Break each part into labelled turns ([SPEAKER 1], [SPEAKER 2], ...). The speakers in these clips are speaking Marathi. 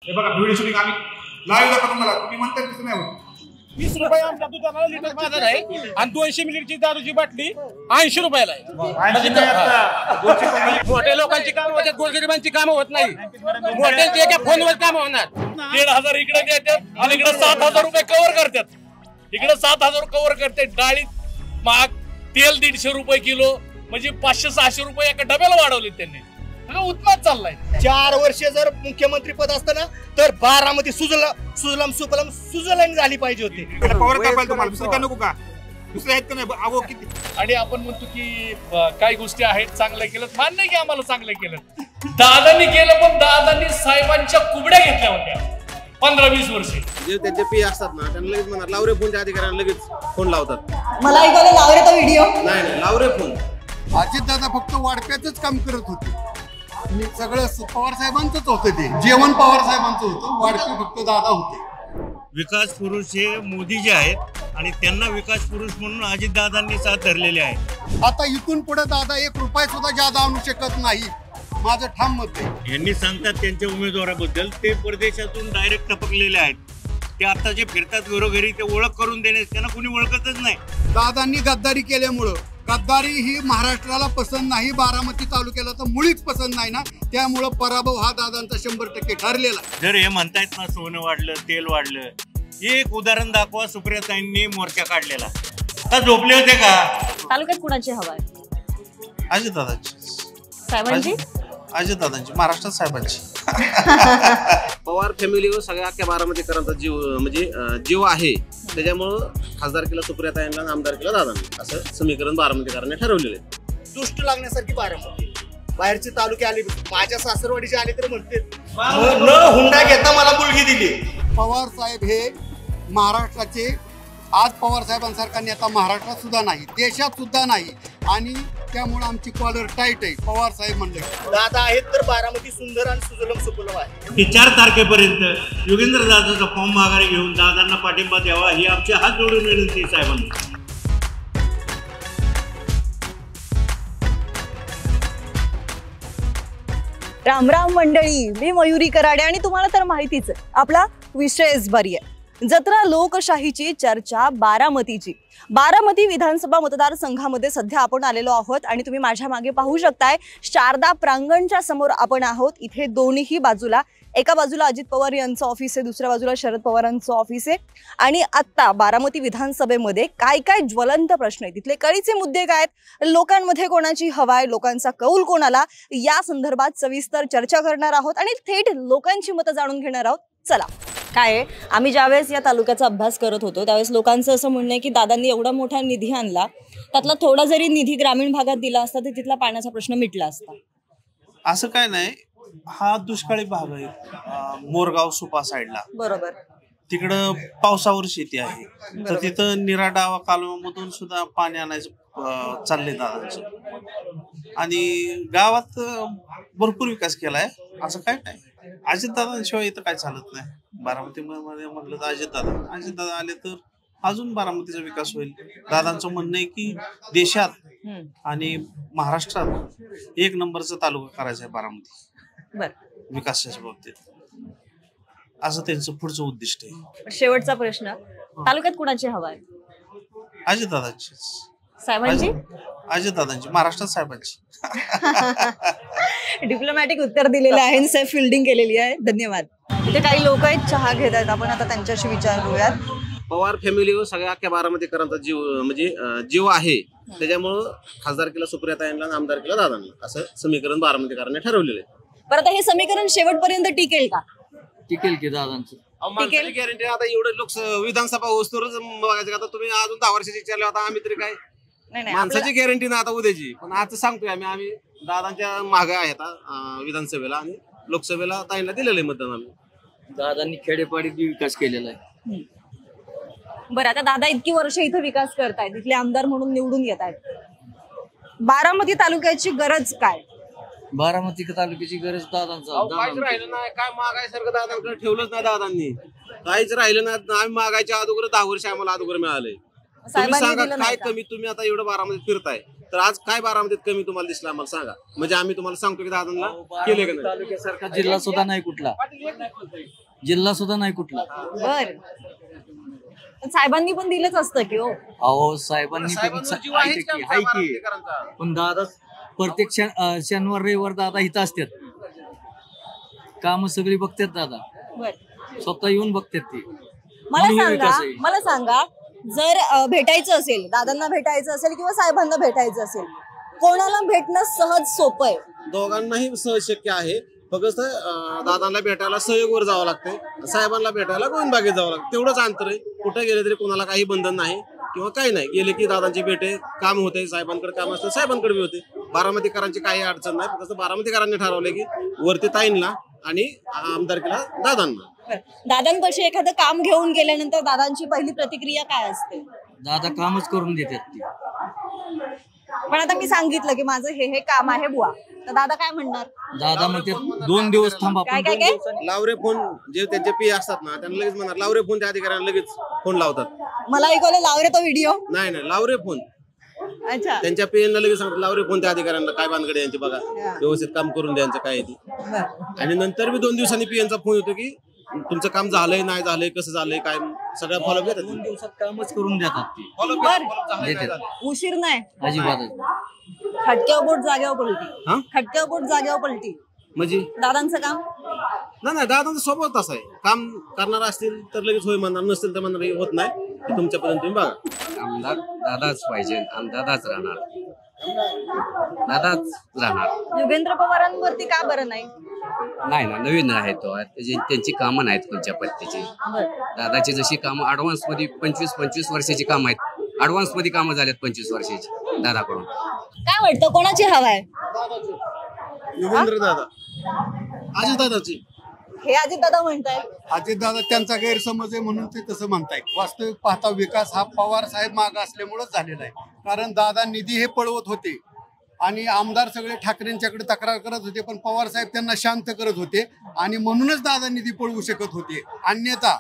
[SPEAKER 1] हे बघा व्हिडिओ शूटिंग आम्ही लाईव्ह दाखवतो मला, तुम्ही म्हणता तसं नाही होत.
[SPEAKER 2] 20 रुपये आमच्या दुकानाला लिटर बाजार आहे आणि 200 मिलीची दारूची बाटली 80 रुपयाला आहे. मोठ्या लोकांची कामं होतात, गोरगरिबांची कामं होत नाही. मोठ्यांची एका फोनवर कामं होणार. 1,500 इकडे देतात आणि इकडे 7,000 रुपये कव्हर करतात. इकडे 7,000 कव्हर करतात. डाळी महाग, तेल 150 रुपये किलो, म्हणजे 500-600 रुपये एका डब्याला वाढवले त्यांनी. उत्पाद चाललाय.
[SPEAKER 3] 4 वर्ष जर मुख्यमंत्री पद असतं ना तर बारामती सुजलम सुफलम सुजलम झाली पाहिजे होती.
[SPEAKER 1] पवार काय पाहिजे तुम्हाला, दुसरं काय नको का? दुसरे आहेत का नाही? अगो किती.
[SPEAKER 2] आणि आपण म्हणतो की काही गोष्टी आहेत चांगल्या केलं, मान्य आहे की आम्हाला चांगलं केलं. दादांनी केलं, पण दादांनी साहेबांच्या कुबड्या घेतल्या होत्या 15-20 वर्षे.
[SPEAKER 4] जे त्यांचे पी असतात ना त्यांना लगेच म्हणतात लावरे फोनच्या अधिकाऱ्यांना लगेच फोन लावतात.
[SPEAKER 5] मला ऐकवलं लावरे तो व्हिडिओ
[SPEAKER 4] नाही लावरे फोन.
[SPEAKER 6] अजितदादा फक्त वाढप्यातच काम करत होते. सगळं पवार साहेबांचंच होतं, ते जेवण पवार साहेबांचं होतं, वाढपे फक्त दादा होते.
[SPEAKER 7] विकास पुरुष हे मोदी जे आहेत आणि त्यांना विकास पुरुष म्हणून अजितदादांनी साथ धरलेले आहे.
[SPEAKER 6] आता इथून पुढे दादा 1 रुपया सुद्धा जादा आणू शकत नाही, माझं ठाम मत आहे.
[SPEAKER 7] यांनी सांगतात त्यांच्या उमेदवाराबद्दल, ते परदेशातून डायरेक्ट टपकलेले आहेत. ते आता जे फिरतात घरोघरी ते ओळख करून देणे, त्यांना कुणी ओळखतच नाही.
[SPEAKER 6] दादांनी गद्दारी केल्यामुळं, गद्दारी ही महाराष्ट्राला पसंत नाही, बारामती तालुक्याला तर मुळीच पसंत नाही ना, त्यामुळं पराभव हा दादांचा 100% ठरलेला.
[SPEAKER 7] जर हे म्हणतायत ना सोनं वाढलं, तेल वाढलं, एक उदाहरण दाखवा. सुप्रियाताईंनी मोर्चा काढलेला का झोपले होते का?
[SPEAKER 5] तालुक्यात कुणाची हवा आहे?
[SPEAKER 8] अजितदादांची.
[SPEAKER 5] साहेबांची?
[SPEAKER 8] अजितदादांची, महाराष्ट्रात साहेबांची.
[SPEAKER 4] पवार फॅमिलीवर सगळ्या अख्ख्या बारामतीकरांचा जीव म्हणजे जीव आहे. त्याच्यामुळं खासदारकीला सुप्रियाताईंना आणि आमदारकीला दादांना असं समीकरण बारामतीकरांनी ठरवलेले.
[SPEAKER 3] दुष्ट लागण्यासारखी बारामती. बाहेरचे तालुके आले, माझ्या सासरवाडीचे आले तर म्हणते न हुंडा घेता मला मुलगी दिली.
[SPEAKER 6] पवार साहेब हे महाराष्ट्राचे, आज पवार साहेबांसारखा नेता महाराष्ट्रात सुद्धा नाही, देशात सुद्धा नाही, आणि त्यामुळे आमची कॉलर टाईट आहे. पवार साहेब म्हणले
[SPEAKER 3] दादा आहेत तर बारामती सुंदर आणि सुजलम सुफलम आहे.
[SPEAKER 7] 4 तारखेपर्यंत योगेंद्र दादाचा फॉर्म माघारी घेऊन दादांना पाठिंबा द्यावा ही आमची हात जोडून विनंती साहेबांना.
[SPEAKER 5] राम राम मंडळी, मी मयुरी कराडे आणि तुम्हाला तर माहितीच आहे आपला विषयच बरी आहे. जत्रा लोकशाहीची चर्चा बारामतीची. बारामती विधानसभा मतदारसंघामध्ये सध्या आपण आलेलो आहोत आणि तुम्ही माझ्या मागे पाहू शकताय शारदा प्रांगणच्या समोर आपण आहोत. इथे दोन्ही बाजूला, एका बाजूला अजित पवार यांचं ऑफिस आहे, दुसऱ्या बाजूला शरद पवारांचं ऑफिस आहे. आणि आता बारामती विधानसभेमध्ये काय काय ज्वलंत प्रश्न आहेत, तिथले कळीचे मुद्दे काय आहेत, लोकांमध्ये कोणाची हवा आहे, लोकांचा कौल कोणाला, या संदर्भात सविस्तर चर्चा करणार आहोत आणि थेट लोकांची मतं जाणून घेणार आहोत. चला. काय आम्ही ज्यावेळेस या तालुक्याचा अभ्यास करत होतो त्यावेळेस लोकांचं असं म्हणणं आहे की दादांनी एवढा मोठा निधी आणला, त्यातला थोडा जरी निधी ग्रामीण भागात दिला असता तर तिथला पाण्याचा प्रश्न मिटला असता.
[SPEAKER 8] असं काय नाही, हा दुष्काळी भाग आहे. मोरगाव सुपा साईडला
[SPEAKER 5] बरोबर,
[SPEAKER 8] तिकडं पावसावर शेती आहे, तर तिथं निराडावा कालव्यामधून सुद्धा पाणी आणायचं चाललंय दादांचं. आणि गावात भरपूर विकास केलाय, असं काय नाही. अजितदादांशिवाय इथं काय चालत नाही. बारामतीमध्ये म्हटलं तर अजितदादा आले तर अजून बारामतीचा विकास होईल. दादांचं म्हणणं आहे की देशात आणि महाराष्ट्रात 1 नंबरचा तालुका करायचा आहे बारामती विकासाच्या बाबतीत, असं त्यांचं पुढचं उद्दिष्ट आहे.
[SPEAKER 5] शेवटचा प्रश्न, तालुक्यात कुणाची हवा आहे?
[SPEAKER 8] अजितदादांचीच.
[SPEAKER 5] साहेबांची?
[SPEAKER 8] अजितदादांची, महाराष्ट्रात साहेबांची.
[SPEAKER 5] डिप्लोमॅटिक उत्तर दिलेलं आहे, सेफ फिल्डिंग केलेली आहे. धन्यवाद. इथे काही लोक आहेत, चहा घेत आहेत, आपण आता त्यांच्याशी विचारूयात.
[SPEAKER 4] पवार फॅमिलीवर सगळ्या अख्ख्या बारामतीकरांचा जीव म्हणजे जीव आहे. त्याच्यामुळं खासदारकीला सुप्रियाताईंना आणि आमदारकीला दादांना असं समीकरण बारामतीकरांनी ठरवलेलं आहे.
[SPEAKER 5] बरं, आता हे समीकरण शेवटपर्यंत टिकेल का?
[SPEAKER 9] टिकेल की दादांचं?
[SPEAKER 4] गॅरंटी. आता एवढं विधानसभा वस्तूरच बघायचं. आता तुम्ही अजून 10 वर्षाची विचारले होता, आम्ही तरी काय माणसाची गॅरंटी ना आता उद्याची. पण आज सांगतोय आम्ही दादांच्या मागे आहेत विधानसभेला आणि लोकसभेला ताईंना दिलेलं आहे मतदान. आम्ही
[SPEAKER 9] दादांनी खेडेपाडीत विकास केलेला आहे.
[SPEAKER 5] बरं, आता दादा इतकी वर्ष इथं विकास करतायत, इथले आमदार म्हणून निवडून येत आहेत. बारामती तालुक्याची गरज काय?
[SPEAKER 9] बारामती तालुक्याची गरज दादांचा.
[SPEAKER 4] काहीच राहिलं नाही, काय मागायसारखं दादांकडे ठेवलंच नाही दादांनी. काहीच राहिलं नाही. आम्ही मागायच्या अगोदर 10 वर्ष आम्हाला अगोदर मिळालंय. तुम्ही सांगा काय कमी, तुम्ही आता एवढं बारामतीत फिरताय तर आज काय बारामतीत कमी तुम्हाला दिसलं आम्हाला सांगा, म्हणजे आम्ही तुम्हाला सांगतो की दादांना केले का नाही.
[SPEAKER 9] तालुक्यासारखा जिल्हा सुद्धा नाही कुठला, जिल्हा सुद्धा नाही कुठला.
[SPEAKER 5] बर, साहेबांनी पण दिलंच असतं की हो.
[SPEAKER 9] अहो साहेबांनी हाय की, पण दादा प्रत्येक शनिवार रविवार दादा इथं असतात, काम सगळी बघतात दादा, स्वतः येऊन बघतात ते.
[SPEAKER 5] मला सांगा जर भेटायचं असेल, दादांना भेटायचं असेल किंवा साहेबांना भेटायचं असेल, कोणाला भेटणं सहज सोपं आहे?
[SPEAKER 4] दोघांनाही सहज शक्य आहे, फक्त दादांना भेटायला सहयोगवर जावं लागतंय, साहेबांना भेटायला गोविंदबागेत जावं लागतं, तेवढंच अंतर आहे. कुठे गेले तरी कोणाला काही बंधन नाही किंवा काही नाही. गेले की दादांचे भेटे काम होते, साहेबांकडे काम असतं, साहेबांकडे बी होते. बारामतीकरांची काही अडचण नाही, फक्त बारामतीकरांनी ठरवलं की वरती ताईंना आणि आमदारकीला दादांना.
[SPEAKER 5] दादांपाशी एखादं काम घेऊन गेल्यानंतर दादांची पहिली प्रतिक्रिया काय असते?
[SPEAKER 9] दादा कामच करून देतात ते.
[SPEAKER 5] पण आता मी सांगितलं की माझं हे काम आहे बुवा, तर दादा काय म्हणणार?
[SPEAKER 9] दादा म्हणते 2 दिवस थांबा.
[SPEAKER 5] काय
[SPEAKER 4] लावरे फोन, जे त्यांचे पी असतात ना त्यांना लगेच म्हणणार लावरे फोन, त्या अधिकाऱ्यांना लगेच फोन लावतात.
[SPEAKER 5] मला ऐकवलं लावरे तो व्हिडिओ
[SPEAKER 4] नाही लावरे फोन.
[SPEAKER 5] अच्छा,
[SPEAKER 4] त्यांच्या पीएनला लगेच सांगतात लावरे फोन त्या अधिकाऱ्यांना, काय बांधकडे यांची बघा, व्यवस्थित काम करून द्यायचं काय ती. आणि नंतर मी 2 दिवसांनी पीएनचा फोन येतो की तुमचं काम झालंय नाही झालंय, कसं झालंय, काय सगळं फॉलोअप घेतात.
[SPEAKER 9] 2 दिवसात कामच करून देतात ते.
[SPEAKER 5] उशीर नाही
[SPEAKER 9] अजिबात.
[SPEAKER 5] खटक्यावर बोट जाग्यावर पलटी, खटक्यावर बोट जाग्यावर पलटी
[SPEAKER 4] म्हणजे
[SPEAKER 5] दादांचं काम
[SPEAKER 4] नाही. दादांचा स्वभाव तसा आहे, काम करणार असतील तर लगेच होय म्हणणार, नसतील तर म्हणणार होत नाही, तुमच्यापर्यंत तुम्ही बघा.
[SPEAKER 10] आमदार दादाच पाहिजे आणि दादाच राहणार, दादाच राहणार.
[SPEAKER 5] योगेंद्र पवारांवरती का बरं नाही?
[SPEAKER 10] नाही ना, नवीन आहे तो, त्यांची कामं नाहीत कोणत्या पद्धतीची. दादाची जशी कामं ऍडव्हान्स मध्ये 25 वर्षाची कामं आहेत, ऍडव्हान्स मध्ये कामं झाल्यात 25 वर्षाची दादाकडून.
[SPEAKER 5] काय वाटतं कोणाची हवा आहे?
[SPEAKER 4] योगेंद्र दादा, अजित दादाची.
[SPEAKER 5] हे अजित दादा म्हणताय.
[SPEAKER 6] अजित दादा त्यांचा गैरसमज आहे म्हणून ते तसं म्हणताय. वास्तविक पाहता विकास हा पवार साहेब मागे असल्यामुळेच झालेला आहे. कारण दादा निधी हे पळवत होते आणि आमदार सगळे ठाकरेंच्याकडे तक्रार करत होते, पण पवार साहेब त्यांना शांत करत होते आणि म्हणूनच दादा निधी पळवू शकत होते. अन्यथा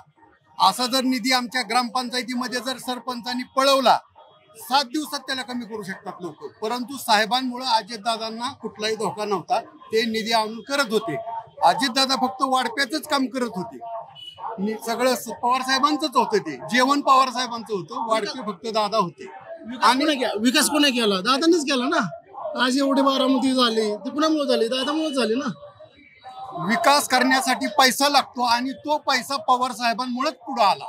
[SPEAKER 6] असा जर निधी आमच्या ग्रामपंचायतीमध्ये जर सरपंचांनी पळवला, 7 दिवसात त्याला कमी करू शकतात लोक. परंतु साहेबांमुळे अजितदादांना कुठलाही धोका नव्हता, ते निधी आणून करत होते. अजितदादा फक्त वाढप्याच काम करत होते, सगळं पवार साहेबांचंच होतं, ते जेवण पवार साहेबांचं होतं, वाढपे फक्त दादा होते.
[SPEAKER 11] आणि विकास कोणी केला? दादांनीच केला ना. आज एवढे बारामती झाले ते कुणामुळे झाले? दादामुळे झाले ना.
[SPEAKER 6] विकास करण्यासाठी पैसा लागतो आणि तो पैसा पवार साहेबांमुळेच पुढे आला.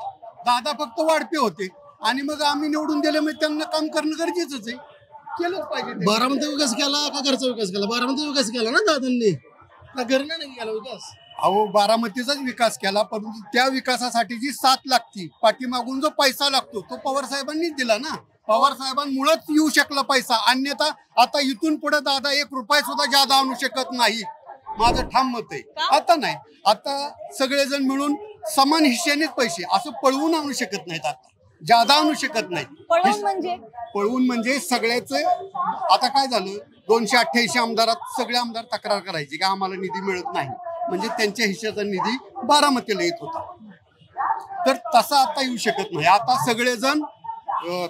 [SPEAKER 6] दादा फक्त वाढपे होते आणि मग आम्ही निवडून दिले, मग त्यांना काम करणं गरजेचंच आहे, केलंच पाहिजे.
[SPEAKER 11] बारामती विकास केला का घरचा विकास केला? बारामती विकास केला ना दादांनी, घरनं नाही केला विकास.
[SPEAKER 6] अहो, बारामतीचाच विकास केला, परंतु त्या विकासासाठी जी साथ लागती, पाठीमागून जो पैसा लागतो तो पवार साहेबांनीच दिला ना. पवार साहेबांमुळेच येऊ शकला पैसा, अन्यथा आता इथून पुढे दादा 1 रुपया सुद्धा जादा आणू शकत नाही, माझं ठाम मत आहे. आता नाही, आता सगळेजण मिळून समान हिश्श्यानेच पैसे, असं पळवून आणू शकत नाहीत, आता जादा आणू शकत नाहीत. पळवून म्हणजे सगळ्याच. आता काय झालं, 288 आमदारात सगळे आमदार तक्रार करायची की आम्हाला निधी मिळत नाही, म्हणजे त्यांच्या हिश्श्याचा निधी बारामतीला येत होता. तर तसा आता येऊ शकत नाही. आता सगळेजण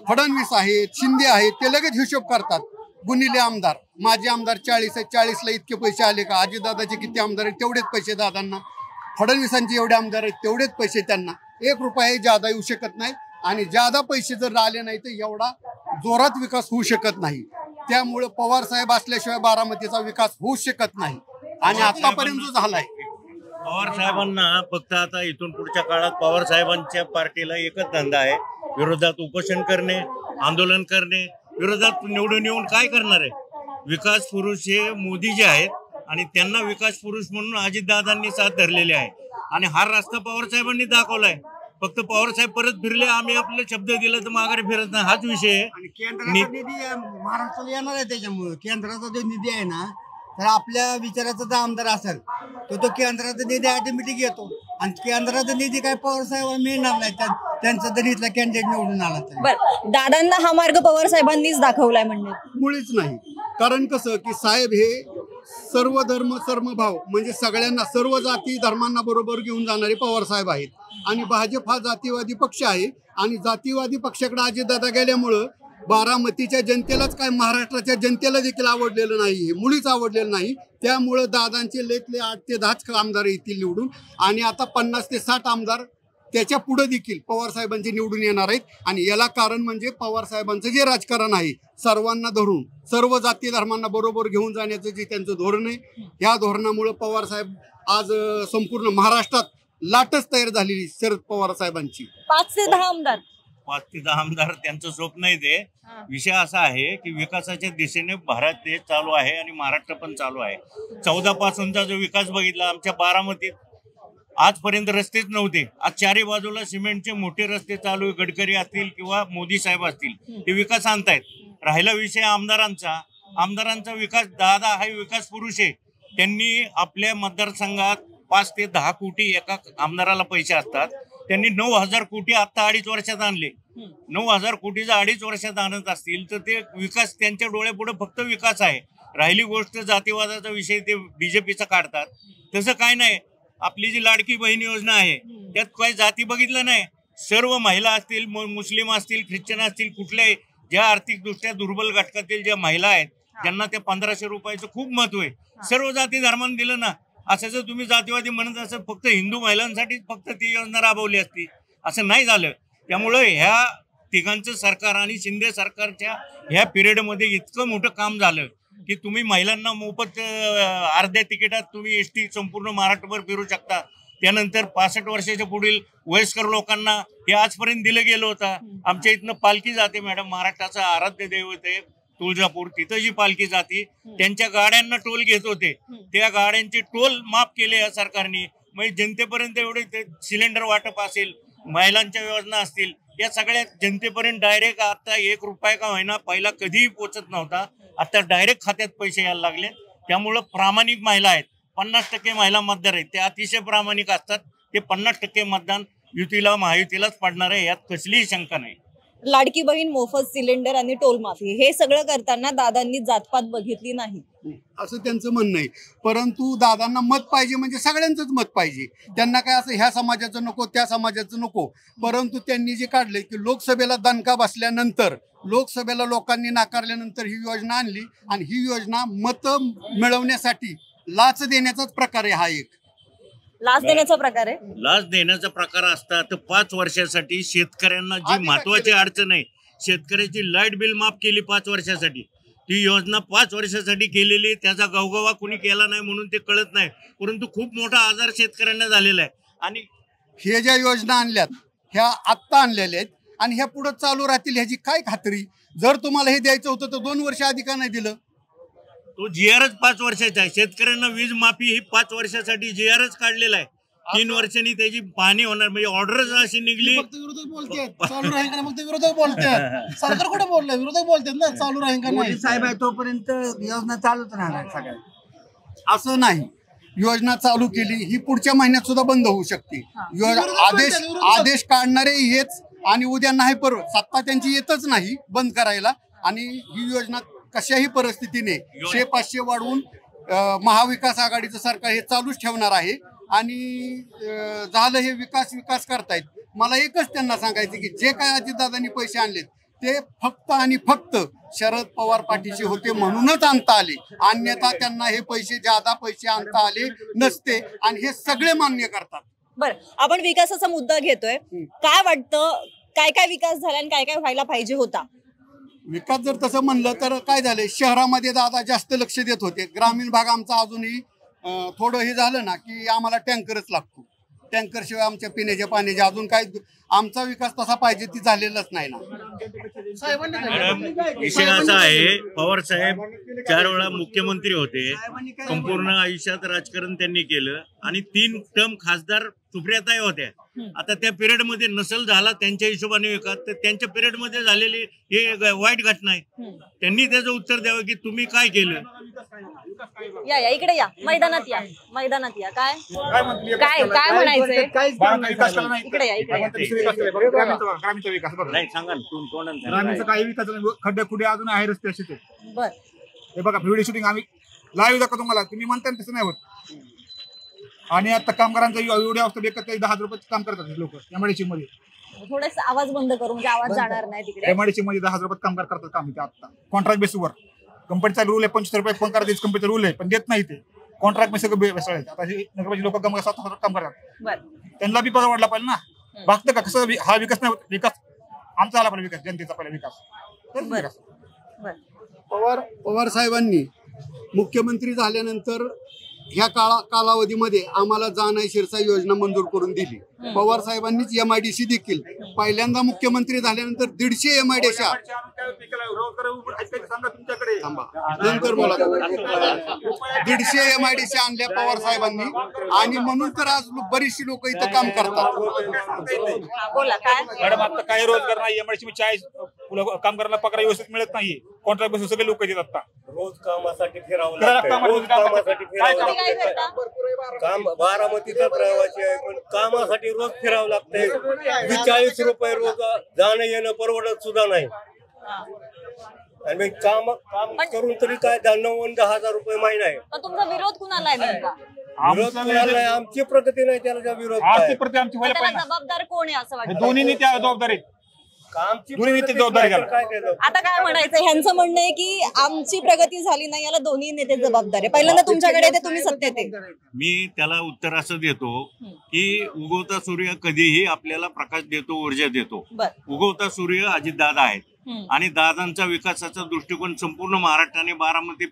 [SPEAKER 6] फडणवीस आहेत, शिंदे आहेत, ते लगेच हिशोब करतात. गुणिले आमदार, माझे आमदार 40 आहेत, 40ला इतके पैसे आले का? अजितदादाचे किती आमदार आहेत तेवढेच पैसे दादांना, फडणवीसांचे एवढे आमदार आहेत तेवढेच पैसे त्यांना. 1 रुपया जादा येऊ शकत नाही आणि जादा पैसे जर आले नाही तर एवढा जोरात विकास होऊ शकत नाही. त्यामुळे पवार साहेब असल्याशिवाय बारामतीचा विकास होऊ शकत नाही आणि आतापर्यंत जो झालाय.
[SPEAKER 7] पवार साहेबांना फक्त आता इथून पुढच्या काळात पवार साहेबांच्या पार्टीला एकच धंदा आहे, विरोधात उपोषण करणे, आंदोलन करणे. विरोधात निवडून येऊन काय करणार आहे? विकास पुरुष हे मोदी जे आहेत आणि त्यांना विकास पुरुष म्हणून अजितदादांनी साथ धरलेले आहे आणि हा रस्ता पवार साहेबांनी दाखवलाय. फक्त पवार साहेब परत फिरले, आम्ही आपला शब्द दिला तर माघारी फिरत नाही, हाच विषय आहे.
[SPEAKER 12] केंद्राचा निधी महाराष्ट्राला येणार आहे, त्याच्यामुळे केंद्राचा जो निधी आहे ना, तर आपल्या विचाराचा जो आमदार असेल तो केंद्राचा निधी ऑटोमॅटिक येतो आणि केंद्राचा निधी काय पवार साहेबांना मिळणार नाही, त्यांचा जरी इथला कॅन्डिडेट निवडून आला तर.
[SPEAKER 5] दादांना हा मार्ग पवार साहेबांनीच दाखवलाय म्हणजे?
[SPEAKER 6] मुळीच नाही. कारण कसं की साहेब हे सर्व धर्म सर्वभाव, म्हणजे सगळ्यांना, सर्व जाती धर्मांना बरोबर घेऊन जाणारे पवार साहेब आहेत आणि भाजप हा जातीवादी पक्ष आहे आणि जातीवादी पक्षाकडे अजितदादा गेल्यामुळं बारामतीच्या जनतेलाच काय महाराष्ट्राच्या जनतेला देखील आवडलेलं नाही, हे मुळीच आवडलेलं नाही. त्यामुळं दादांचे लेतले 8 ते 10 आमदार येतील निवडून आणि आता 50 ते 60 आमदार त्याच्या पुढे देखील पवार साहेबांचे निवडून येणार आहेत. आणि याला कारण म्हणजे पवार साहेबांचं जे राजकारण आहे, सर्वांना धरून सर्व जाती धर्मांना बरोबर घेऊन जाण्याचं जे त्यांचं धोरण आहे, या धोरणामुळे पवार साहेब आज संपूर्ण महाराष्ट्रात लाटच तयार झालेली शरद पवार साहेबांची.
[SPEAKER 5] 5 ते 10 आमदार
[SPEAKER 7] 5 ते 10 आमदार त्यांचं स्वप्न आहे ते. विषय असा आहे की विकासाच्या दिशेने भारत देश चालू आहे आणि महाराष्ट्र पण चालू आहे. 14 पासूनचा जो विकास बघितला आमच्या बारामतीत, आजपर्यंत रस्तेच नव्हते. आज चारी बाजूला सिमेंटचे मोठे रस्ते चालू आहे. गडकरी असतील किंवा मोदी साहेब असतील, ते विकास आणतायत. राहिला विषय आमदारांचा विकास. दादा हा विकास पुरुष आहे. त्यांनी आपल्या मतदारसंघात 5 ते 10 कोटी एका आमदाराला पैसे असतात. त्यांनी 9,000 कोटी आता 2.5 वर्षात आणले. 9,000 कोटीचा 2.5 वर्षात आणत असतील तर ते विकास त्यांच्या डोळ्यापुढे फक्त विकास आहे. राहिली गोष्ट जातीवादाचा विषय ते बीजेपीचा काढतात. तसं काय नाही. आपली जी लाडकी बहीण योजना आहे त्यात काही जाती बघितलं नाही. सर्व महिला असतील, मुस्लिम असतील, ख्रिश्चन असतील, कुठल्याही ज्या आर्थिकदृष्ट्या दुर्बल घटकातील ज्या महिला आहेत ज्यांना त्या 1500 रुपयाचं खूप महत्व आहे, सर्व जाती धर्मांनी दिलं ना. असं जर तुम्ही जातीवादी म्हणत असाल फक्त हिंदू महिलांसाठी फक्त ती योजना राबवली असती, असं नाही झालं. त्यामुळं ह्या तिघांचं सरकार आणि शिंदे सरकारच्या ह्या पिरियडमध्ये इतकं मोठं काम झालं की तुम्ही महिलांना मोफत अर्ध्या तिकिटात तुम्ही एसटी संपूर्ण महाराष्ट्रभर फिरू शकता. त्यानंतर 65 वर्षाच्या पुढील वयस्कर लोकांना हे आजपर्यंत दिलं गेलं होतं. आमच्या इथनं पालखी जाते मॅडम, महाराष्ट्राचं आराध्य दैवत आहे तुळजापूर, तिथं जी पालखी जाते त्यांच्या गाड्यांना टोल घेत होते. त्या गाड्यांचे टोल माफ केले या सरकारने. म्हणजे जनतेपर्यंत एवढे सिलेंडर वाटप असेल, महिलांच्या योजना असतील, या सगळ्या जनतेपर्यंत डायरेक्ट आता 1 रुपया का होईना पहिला कधीही पोचत नव्हता, आता डायरेक्ट खात्यात पैसे यायला लागले. त्यामुळं प्रामाणिक महिला आहेत. 50% महिला मतदार आहेत, ते अतिशय प्रामाणिक असतात. ते 50% मतदान युतीला महायुतीलाच पडणार आहे, यात कसलीही शंका नाही.
[SPEAKER 5] लाडकी बहीण, मोफत सिलेंडर आणि टोल माफी हे सगळं करताना दादांनी जातपात बघितली नाही
[SPEAKER 6] असं त्यांचं म्हणणं आहे. परंतु दादांना मत पाहिजे म्हणजे सगळ्यांचंच मत पाहिजे. त्यांना काय असं ह्या समाजाचं नको त्या समाजाचं नको. परंतु त्यांनी जे काढले की लोकसभेला दणका बसल्यानंतर, लोकसभेला लोकांनी नाकारल्यानंतर ही योजना आणली आणि ही योजना मतं मिळवण्यासाठी लाच देण्याचाच प्रकार आहे. हा एक
[SPEAKER 5] लाच देण्याचा प्रकार आहे.
[SPEAKER 7] लाच देण्याचा प्रकार असता तर 5 वर्षासाठी शेतकऱ्यांना जी महत्वाची अडचण आहे, शेतकऱ्याची लाईट बिल माफ केली 5 वर्षासाठी. ती योजना 5 वर्षासाठी केलेली, त्याचा गवगवा कुणी केला नाही म्हणून ते कळत नाही. परंतु खूप मोठा आजार शेतकऱ्यांना झालेला आहे. आणि
[SPEAKER 6] हे ज्या योजना आणल्यात ह्या आत्ता आणलेल्या आहेत आणि ह्या पुढे चालू राहतील ह्याची काय खात्री. जर तुम्हाला हे द्यायचं होतं तर 2 वर्ष आधी का नाही दिलं.
[SPEAKER 7] तो जीआरच 5 वर्षाचा आहे. शेतकऱ्यांना वीज माफी ही 5 वर्षासाठी जीआरच काढलेला आहे. 3 वर्षांनी त्याची पाहणी होणार. म्हणजे ऑर्डरच अशी निघली.
[SPEAKER 11] विरोधक बोलतात चालू राहील का, मग ते विरोधक बोलतात. सरकार कुठे बोललंय, विरोधक बोलतात ना चालू राहील का नाही.
[SPEAKER 12] साहेब आहे तोपर्यंत योजना चालूच राहणार सगळ्या.
[SPEAKER 6] असं नाही. योजना चालू केली ही पुढच्या महिन्यात सुद्धा बंद होऊ शकते. आदेश काढणारे हेच आणि उद्या नाही परवा सत्ता त्यांची येतच नाही बंद करायला. आणि ही योजना कशाही परिस्थितीने 100-500 वाढवून महाविकास आघाडीचं सरकार हे चालूच ठेवणार आहे. आणि झालं हे विकास करतायत. मला एकच त्यांना सांगायचं की जे काय अजितदादांनी पैसे आणलेत ते फक्त आणि फक्त शरद पवार पाठीशी होते म्हणूनच आणता आले. अन्यथा त्यांना हे जादा पैसे आणता आले नसते आणि हे सगळे मान्य करतात.
[SPEAKER 5] बरं, आपण विकासाचा मुद्दा घेतोय. काय वाटतं, काय काय विकास झाला आणि काय काय व्हायला पाहिजे होता.
[SPEAKER 6] विकास जर तसं म्हणलं तर काय झालंय, शहरामध्ये दादा जास्त लक्ष देत होते. ग्रामीण भाग आमचा अजूनही थोडं हे झालं ना की आम्हाला टँकरच लागतो. टँकर शिवाय आमच्या पिण्याच्या पाण्याचे अजून काय आमचा विकास तसा पाहिजे ती झालेलाच नाही ना.
[SPEAKER 7] विषय असा आहे, पवार साहेब 4 वेळा मुख्यमंत्री होते. संपूर्ण आयुष्यात राजकारण त्यांनी केलं आणि 3 टर्म खासदार सुप्रियाताई होत्या. आता त्या पिरियड मध्ये नसल झाला त्यांच्या हिशोबाने विकास, तर त्यांच्या पिरियड मध्ये झालेली हे वाईट घटना आहे. त्यांनी त्याचं उत्तर द्यावं की तुम्ही काय केलं.
[SPEAKER 5] या इकडे या, मैदानात या. काय काय म्हणायचंय. इकडे या, इकडे
[SPEAKER 1] ग्रामीणचा विकास बघा. ग्रामीणचा काही विकास खड्डे खुडे अजून आहे, रस्ते असेच आहेत.
[SPEAKER 5] बर,
[SPEAKER 1] हे बघा व्हिडिओ शूटिंग आम्ही लाईव्ह दाखवतो तुम्हाला. तुम्ही म्हणता तसं नाही होत. आणि आता कामगारांचा एवढ्या अवस्था एकत्र 10,000 रुपये काम करतात लोक एमआयडीसी मध्ये.
[SPEAKER 5] थोडस आवाज बंद करू म्हणजे आवाज जाणार नाही तिकडे.
[SPEAKER 1] एमआयडीसी मध्ये 10,000 रुपयात कामगार करतात काम इथे आता कॉन्ट्रॅक्ट बेसवर. कंपनीचा रूल आहे 25 रुपये फोन करा देत, कंपनीचा रूल आहे पण देत नाही ते. कॉन्ट्रॅक्ट मध्ये सगळं बेसळायचं. आता हे नगरपालिका लोक 7,000 काम करतात, त्यांना बी पगार वाढला पाहिजे ना. बघतं का कसं हा विकास नाही, विकास आमचा आला पाहिजे, विकास जनतेचा पहिला विकास.
[SPEAKER 6] पवार साहेबांनी मुख्यमंत्री झाल्यानंतर ह्या कालावधीमध्ये आम्हाला जाणाई शिरसाई योजना मंजूर करून दिली. पवार साहेबांनीच MIDC देखील पहिल्यांदा मुख्यमंत्री झाल्यानंतर 150 MIDC नंतर बोला 150 MIDC आणल्या पवार साहेबांनी आणि म्हणून तर आज बरीचशी लोक इथं काम करतात.
[SPEAKER 1] मॅडम आता काही रोजगार नाही, एमआयडीसी 40 कामगारांना पगार व्यवस्थित मिळत नाही. कॉन्ट्रॅक्ट बेस सगळे लोक येतात आता.
[SPEAKER 13] रोज कामासाठी फिरावं लागतं, काम बारामतीचाच रहिवासी आहे पण कामासाठी रोज फिरावं लागतंय. 40 रुपये रोज जाणं येणं परवडत सुद्धा नाही. आणि काम करून तरी काय 90,000 रुपये महिना आहे.
[SPEAKER 5] तुमचा विरोध कुणाला आहे नेमका?
[SPEAKER 13] विरोध कुणाला नाही, आमची प्रगती नाही त्याला विरोध.
[SPEAKER 5] जबाबदार कोण आहे असं वाटतं?
[SPEAKER 1] दोन्ही त्या जबाबदारी
[SPEAKER 5] आता काय म्हणायचं, ह्यांचं म्हणणं आहे की आमची प्रगती झाली नाही याला दोन्ही नेते जबाबदार आहे. पहिल्यांदा तुमच्याकडे येते, तुम्ही सत्तेत आहे.
[SPEAKER 7] मी त्याला उत्तर असं देतो की उगवता सूर्य कधीही आपल्याला प्रकाश देतो, ऊर्जा देतो. उगवता सूर्य अजितदादा आहेत आणि दादांचा विकासाचा दृष्टिकोन संपूर्ण महाराष्ट्राने बारामती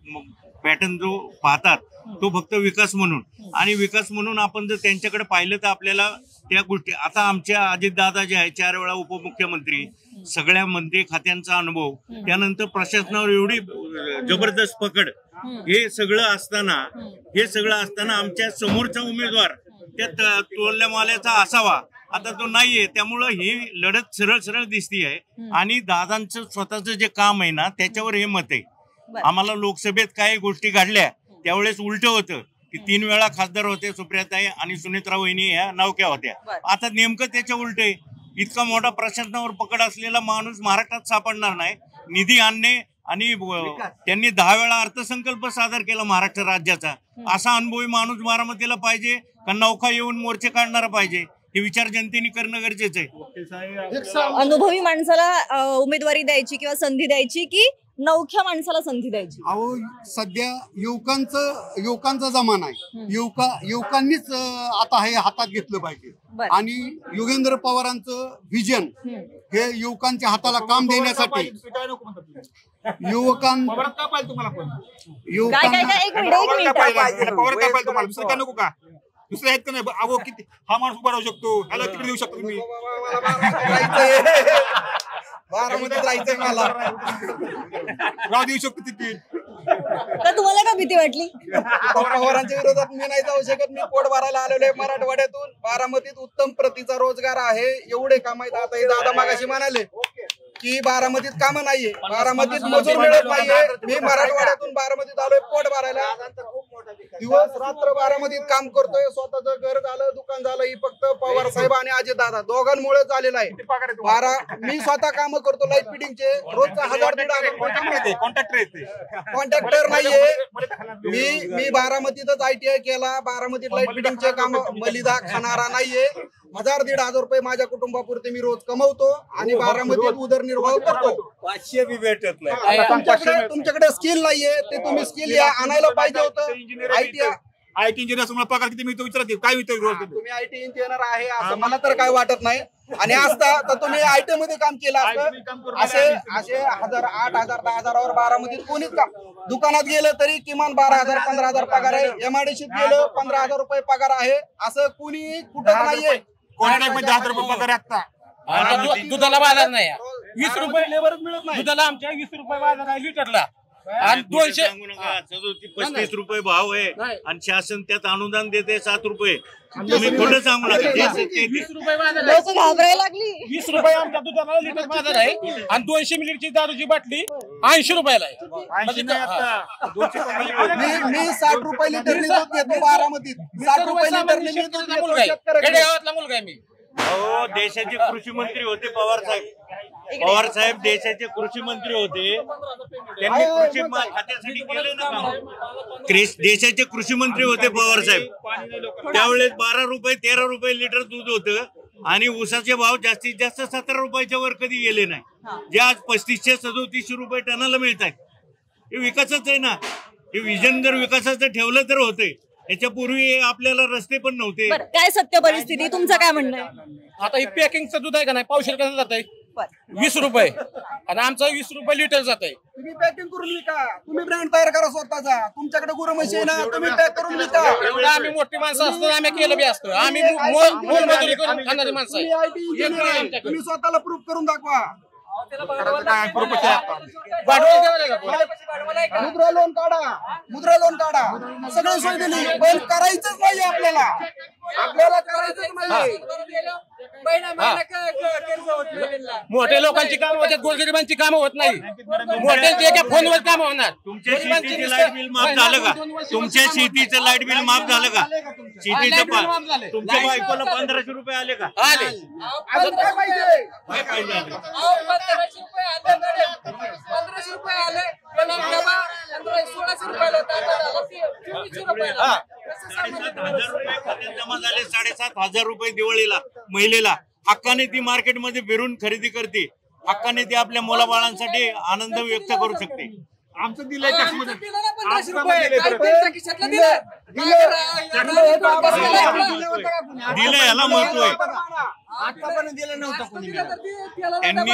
[SPEAKER 7] पॅटर्न जो पाहतात तो फक्त विकास म्हणून. आणि विकास म्हणून आपण जर त्यांच्याकडे पाहिलं तर आपल्याला त्या गोष्टी, आता आमच्या अजितदादा जे आहे 4 वेळा उपमुख्यमंत्री, सगळ्या मंत्री खात्यांचा अनुभव, त्यानंतर प्रशासनावर एवढी जबरदस्त पकड, हे सगळं असताना आमच्या समोरचा उमेदवार त्या तोलल्यामाल्याचा असावा. आता तो नाहीये, त्यामुळं ही लढत सरळ दिसती आहे. आणि दादांचं स्वतःचं जे काम आहे ना त्याच्यावर हे मत आहे. आम्हाला लोकसभेत काही गोष्टी घडल्या त्यावेळेस उलट होतं की 3 वेळा खासदार होते सुप्रियाताई आणि सुनेत्रा वहिनी ह्या नौक्या होत्या. आता नेमकं त्याच्या उलट आहे. इतका मोठा प्रशासनावर पकड असलेला माणूस महाराष्ट्रात सापडणार नाही. निधी आणणे आणि त्यांनी 10 वेळा अर्थसंकल्प सादर केला महाराष्ट्र राज्याचा. असा अनुभवी माणूस बारामतीला पाहिजे का नौका येऊन मोर्चे काढणारा पाहिजे, हे विचार जनतेने करणं गरजेचं आहे.
[SPEAKER 5] अनुभवी माणसाला उमेदवारी द्यायची किंवा संधी द्यायची की नवख्या माणसाला संधी द्यायची?
[SPEAKER 6] अहो सध्या युवकांचा जमाना आहे. युवकांनीच आता हे हातात घेतलं पाहिजे. आणि योगेंद्र पवारांचं व्हिजन हे युवकांच्या हाताला काम देण्यासाठी
[SPEAKER 1] दुसरे आहेत का नाही? अहो किती हा माणूस उभा राहू शकतो, ह्याला तिकडे देऊ शकतो तुम्ही. बारामध्ये जायचंय मला, राव देऊ शकतो तिकीट.
[SPEAKER 5] तर तुम्हाला का भीती वाटली?
[SPEAKER 3] पवारांच्या विरोधात मी नाही जाऊ शकत. मी पोट भरायला आलेलो आहे मराठवाड्यातून. बारामतीत उत्तम प्रतीचा रोजगार आहे, एवढे काम आहेत. आता हे दादा मागाशी म्हणाले की बारामतीत कामं नाहीये, बारामतीत मजूर मिळत नाहीये. मी मराठवाड्यातून बारामतीत आलोय पोट भरायला. दिवस रात्र बारामतीत काम करतोय. स्वतःचं घर झालं, दुकान झालं, ही फक्त पवार साहेब आणि अजित दादा दोघांमुळे झालेलं आहे. मी स्वतः काम करतो लाईट फिटिंगचे, रोजचा 1,000-1,500 कॉन्ट्रॅक्टर नाहीये. मी बारामतीतच ITI केला. बारामतीत लाईट फिटिंगचे काम मलिदा खाणारा नाहीये. 1,000-1,500 रुपये माझ्या कुटुंबापुरते मी रोज कमवतो आणि बारामतीत उदरनिर्वाह करतो.
[SPEAKER 13] 500 बी भेटत नाही.
[SPEAKER 3] तुमच्याकडे स्किल नाहीये, ते तुम्ही स्किल आणायला पाहिजे होतं.
[SPEAKER 1] IT इंजिनियर तुम्हाला पगार किती मिळतो विचारते, काय मिळतो रोज?
[SPEAKER 3] तुम्ही IT इंजिनियर आहे असं मला तर काय वाटत नाही. आणि असता तर तुम्ही IT मध्ये काम केलं असतं. असे 1,000, 8,000, 10,000 बारामतीत कोणीच काम. दुकानात गेलं तरी किमान 12,000, 15,000 पगार आहे. MIDCत गेलं 15,000 रुपये पगार आहे. असं कुणी कुठं नाहीये.
[SPEAKER 1] कॉन्ट्रॅक्ट मध्ये 10,000 रुपये पगार आता.
[SPEAKER 2] दुधाला बाजार नाही, 20 रुपये लेबरच मिळत नाही. दुधाला आमच्या 20 रुपये बाजार आहे लिटरला. आणि
[SPEAKER 7] 235 रुपये भाव आहे आणि शासन त्यात अनुदान देते 7 रुपये. तुम्ही खोटं सांगू नका.
[SPEAKER 2] 20 रुपये बाजार
[SPEAKER 5] लोक घाबरायला लागली.
[SPEAKER 2] 20 रुपये आमच्या दुधाला लिटर बाजार आहे आणि 200 मिलीची दारूची बाटली 80 रुपयाला आहे.
[SPEAKER 3] मी 60 रुपये लिटर दूध घेतो बारामतीत. 60 रुपये लिटर
[SPEAKER 2] खेडेगावातला मुलगा आहे मी.
[SPEAKER 7] अहो देशाचे कृषी मंत्री होते पवार साहेब देशाचे कृषी मंत्री होते. त्यांनी कृषी खात्यासाठी केलं ना काम. देशाचे कृषी मंत्री होते पवार साहेब. त्यावेळेस 12 रुपये 13 रुपये लिटर दूध होतं आणि ऊसाचे भाव जास्तीत जास्त 17 रुपयाच्या वर कधी गेले नाही, जे आज 3537 रुपये टनाला मिळत आहेत. हे विकासच आहे ना. हे विजन जर विकासाचं ठेवलं तर होतंय. याच्यापूर्वी आपल्याला रस्ते पण नव्हते.
[SPEAKER 5] काय सत्य परिस्थिती, तुमचं काय म्हणणं आहे?
[SPEAKER 2] आता ही पॅकिंगचं दूध आहे का नाही, पावशेर कसं जात आहे 20 रुपये आणि आमचं 20 रुपये लिटर जात आहे.
[SPEAKER 3] तुम्ही पॅकिंग करून विका, तुम्ही ब्रँड तयार करा स्वतःचा. तुमच्याकडे गुरु म्हशी आहे ना, तुम्ही पॅक करून विका.
[SPEAKER 2] एवढं आम्ही मोठी माणसं असतो, आम्ही केलं बी असतं. आम्ही मोलमजुरी करून खाणारी माणसं आहे.
[SPEAKER 3] तुम्ही स्वतःला प्रूफ करून दाखवा. मुद्रा लोन काढा, सगळी सोय दिली, पण करायचंच नाही आपल्याला करायचंच नाही.
[SPEAKER 2] मोठ्या लोकांची कामं होतात, गोरगरिबांची कामं होत नाही. मोठ्यांची एका फोनवर कामं होणार.
[SPEAKER 7] तुमच्या शेतीचं लाईट बिल माफ झालं का? तुमच्या शेतीचं लाईट बिल माफ झालं का? शेतीचं तुमच्या बायकोला 1500 रुपये आले का?
[SPEAKER 2] आले.
[SPEAKER 3] अजून काय पाहिजे?
[SPEAKER 7] काय पाहिजे?
[SPEAKER 14] 1500 रुपये आले, 1600 रुपये
[SPEAKER 7] 7,500 रुपये खात्यात जमा झाले. 7,500 रुपये दिवाळीला महिलेला हक्काने ती मार्केटमध्ये फिरून खरेदी करते. हक्काने ती आपल्या मुलाबाळांसाठी आनंद व्यक्त करू शकते.
[SPEAKER 1] आमचं दिलंय टॅक्समध्ये
[SPEAKER 7] दिलं, याला महत्व आहे.
[SPEAKER 12] आतापर्यंत दिलं नव्हतं कोणी.
[SPEAKER 7] त्यांनी ते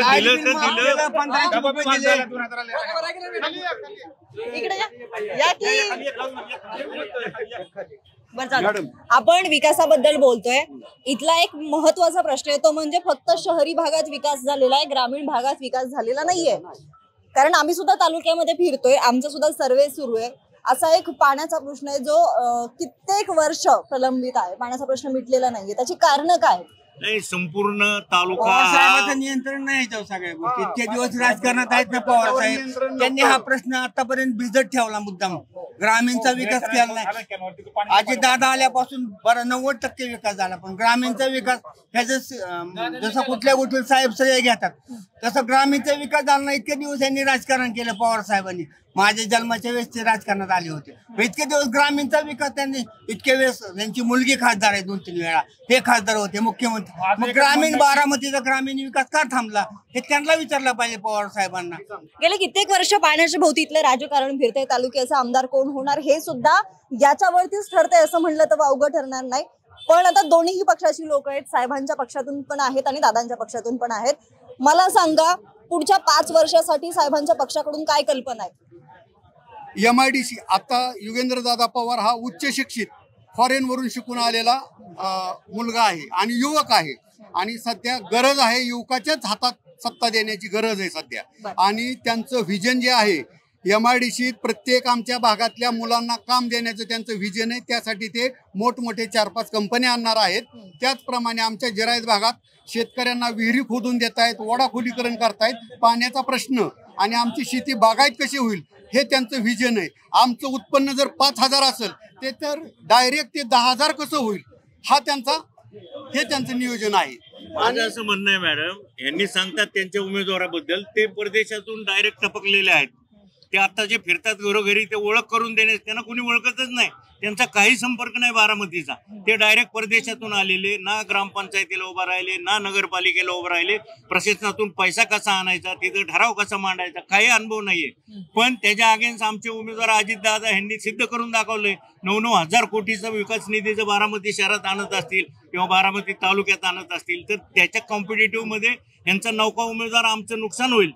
[SPEAKER 7] दिलं तर दिलं.
[SPEAKER 12] 1500 रुपये दिले.
[SPEAKER 5] इकडे या की. बरं चालेल. आपण विकासाबद्दल बोलतोय. इथला एक महत्वाचा प्रश्न आहे, तो म्हणजे फक्त शहरी भागात विकास झालेला आहे, ग्रामीण भागात विकास झालेला नाहीये. कारण आम्ही सुद्धा तालुक्यामध्ये फिरतोय, आमचा सुद्धा सर्वे सुरू आहे. असा एक पाण्याचा प्रश्न आहे जो कित्येक वर्ष प्रलंबित आहे. पाण्याचा प्रश्न मिटलेला नाहीये. त्याची कारण काय?
[SPEAKER 7] नाही, संपूर्ण तालुका
[SPEAKER 12] पवारसाहेबांचं नियंत्रण नाही याच्यावर सगळ्या गोष्टी. इतके दिवस राजकारणात आहेत ना पवार साहेब, त्यांनी हा प्रश्न आतापर्यंत भिजत ठेवला मुद्दाम. ग्रामीणचा विकास केला नाही. अजितदादा आल्यापासून बरं 90% विकास झाला, पण ग्रामीणचा विकास ह्याचं जसं कुठल्या गोष्टी साहेब श्रेय घेतात तसं ग्रामीणचा विकास झाला नाही. इतके दिवस यांनी राजकारण केलं पवार साहेबांनी. माझ्या जन्माच्या वेळेस ते राजकारणात आले होते. इतके दिवस ग्रामीणचा विकास त्यांनी, इतके वेळेस त्यांची मुलगी खासदार आहे, 2-3 वेळा हे खासदार होते, मुख्यमंत्री. मग ग्रामीण बारामतीचा ग्रामीण विकास का थांबला हे त्यांना विचारलं पाहिजे पवार साहेबांना.
[SPEAKER 5] गेले कित्येक वर्ष पाण्याच्या भोवती इथलं राजकारण फिरतंय. तालुक्याचा आमदार कोण होणार हे सुद्धा याच्यावरतीच ठरतंय असं म्हणलं तर अवघड ठरणार नाही. पण आता दोन्ही पक्षाची लोक आहेत, साहेबांच्या पक्षातून पण आहेत आणि दादांच्या पक्षातून पण आहेत. मला सांगा, पुढच्या 5 वर्षासाठी साहेबांच्या पक्षाकडून काय कल्पना आहे?
[SPEAKER 6] MIDC आता युगेंद्रदादा पवार हा उच्च शिक्षित फॉरेन वरून शिकून आलेला मुलगा आहे आणि युवक आहे. आणि सध्या गरज आहे, युवकाच्याच हातात सत्ता देण्याची गरज आहे सध्या. आणि त्यांचं व्हिजन जे आहे, MIDC प्रत्येक आमच्या भागातल्या मुलांना काम देण्याचं त्यांचं व्हिजन आहे. त्यासाठी ते मोठमोठे 4-5 कंपन्या आणणार आहेत. त्याचप्रमाणे आमच्या जिरायत भागात शेतकऱ्यांना विहिरी खोदून देत आहेत, ओढा खोलीकरण करतायत. पाण्याचा प्रश्न आणि आमची शेती बागायत कशी होईल हे त्यांचं व्हिजन आहे. आमचं उत्पन्न जर 5,000 असेल ते तर डायरेक्ट ते 10,000 कसं होईल हे त्यांचं नियोजन आहे.
[SPEAKER 7] माझं असं म्हणणं आहे मॅडम, यांनी सांगतात त्यांच्या उमेदवाराबद्दल, ते परदेशातून डायरेक्ट टपकलेले आहेत. ते आता जे फिरतात घरोघरी ते ओळख करून देणे, त्यांना कोणी ओळखतच नाही. त्यांचा काही संपर्क नाही बारामतीचा. ते डायरेक्ट परदेशातून आलेले, ना ग्रामपंचायतीला उभा राहिले, ना नगरपालिकेला उभं राहिले. प्रशासनातून पैसा कसा आणायचा, तिथं ठराव कसा मांडायचा, काही अनुभव नाहीये. पण त्याच्या अगेन्स्ट आमचे उमेदवार अजितदादा यांनी सिद्ध करून दाखवलंय. 9,000 कोटीचा विकास निधी जर बारामती शहरात आणत असतील किंवा बारामती तालुक्यात आणत असतील तर त्याच्या कॉम्पिटेटिव्ह मध्ये यांचा नौका उमेदवार आमचं नुकसान होईल.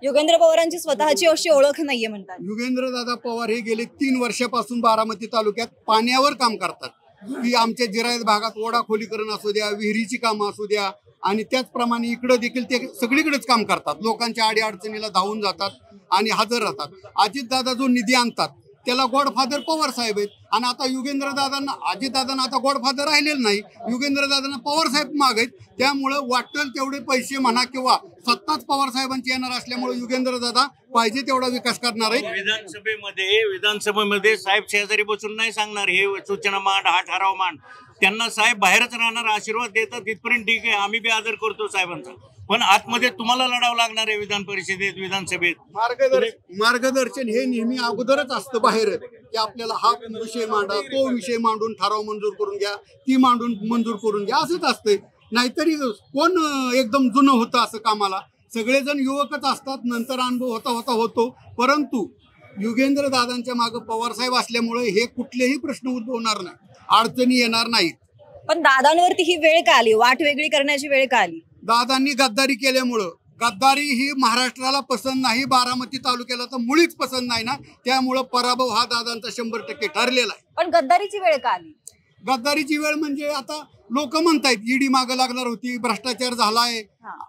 [SPEAKER 5] योगेंद्र पवारांची स्वतःची अशी ओळख नाहीये म्हणतात.
[SPEAKER 6] युगेंद्रदादा पवार हे गेले 3 वर्षापासून बारामती तालुक्यात पाण्यावर काम करतात. की आमच्या जिरायत भागात ओढा खोलीकरण असू द्या, विहिरीची कामं असू द्या, आणि त्याचप्रमाणे इकडं देखील ते सगळीकडेच काम करतात. लोकांच्या अडीअडचणीला धावून जातात आणि हजर राहतात. अजितदादा जो निधी आणतात त्याला गॉडफादर पवार साहेब आहेत. आणि आता युगेंद्रदादांना, अजितदादांना आता गॉडफादर राहिलेलं नाही, युगेंद्रदादांना पवार साहेब माग आहेत. त्यामुळं वाटेल तेवढे पैसे म्हणा किंवा सत्ताच पवार साहेबांची येणार असल्यामुळे युगेंद्रदादा पाहिजे तेवढा विकास करणार आहेत.
[SPEAKER 7] विधानसभेमध्ये साहेब शेजारी बसून नाही सांगणार हे सूचना मांड, हा ठराव मांड. त्यांना साहेब बाहेरच राहणार, आशीर्वाद देतात, तिथपर्यंत ठीक आहे, आम्ही बी आदर करतो साहेबांचा. पण आतमध्ये तुम्हाला लढावं लागणार आहे विधान परिषदेत, विधानसभेत.
[SPEAKER 6] मार्गदर्शन हे नेहमी अगोदरच असतं बाहेर, की आपल्याला हा विषय मांडा, तो विषय मांडून ठराव मंजूर करून घ्या, ती मांडून मंजूर करून घ्या, असंच असतंय. नाहीतरी कोण एकदम जुनं होतं असं कामाला. सगळेजण युवकच असतात, नंतर अनुभव होतो. परंतु युगेंद्र दादांच्या मागे पवार साहेब असल्यामुळे हे कुठलेही प्रश्न उद्भवणार नाही, अडचणी येणार नाहीत.
[SPEAKER 5] पण दादांवरती ही वेळ का आली, वाट वेगळी करण्याची वेळ का आली?
[SPEAKER 6] दादांनी गद्दारी केल्यामुळं. गद्दारी ही महाराष्ट्राला पसंत नाही, बारामती तालुक्याला तर मुळीच पसंत नाही ना, त्यामुळं पराभव हा दादांचा 100% ठरलेला आहे.
[SPEAKER 5] पण गद्दारीची वेळ का आली?
[SPEAKER 6] गद्दारीची वेळ म्हणजे आता लोक म्हणतायत ईडी मागे लागणार होती, भ्रष्टाचार झालाय,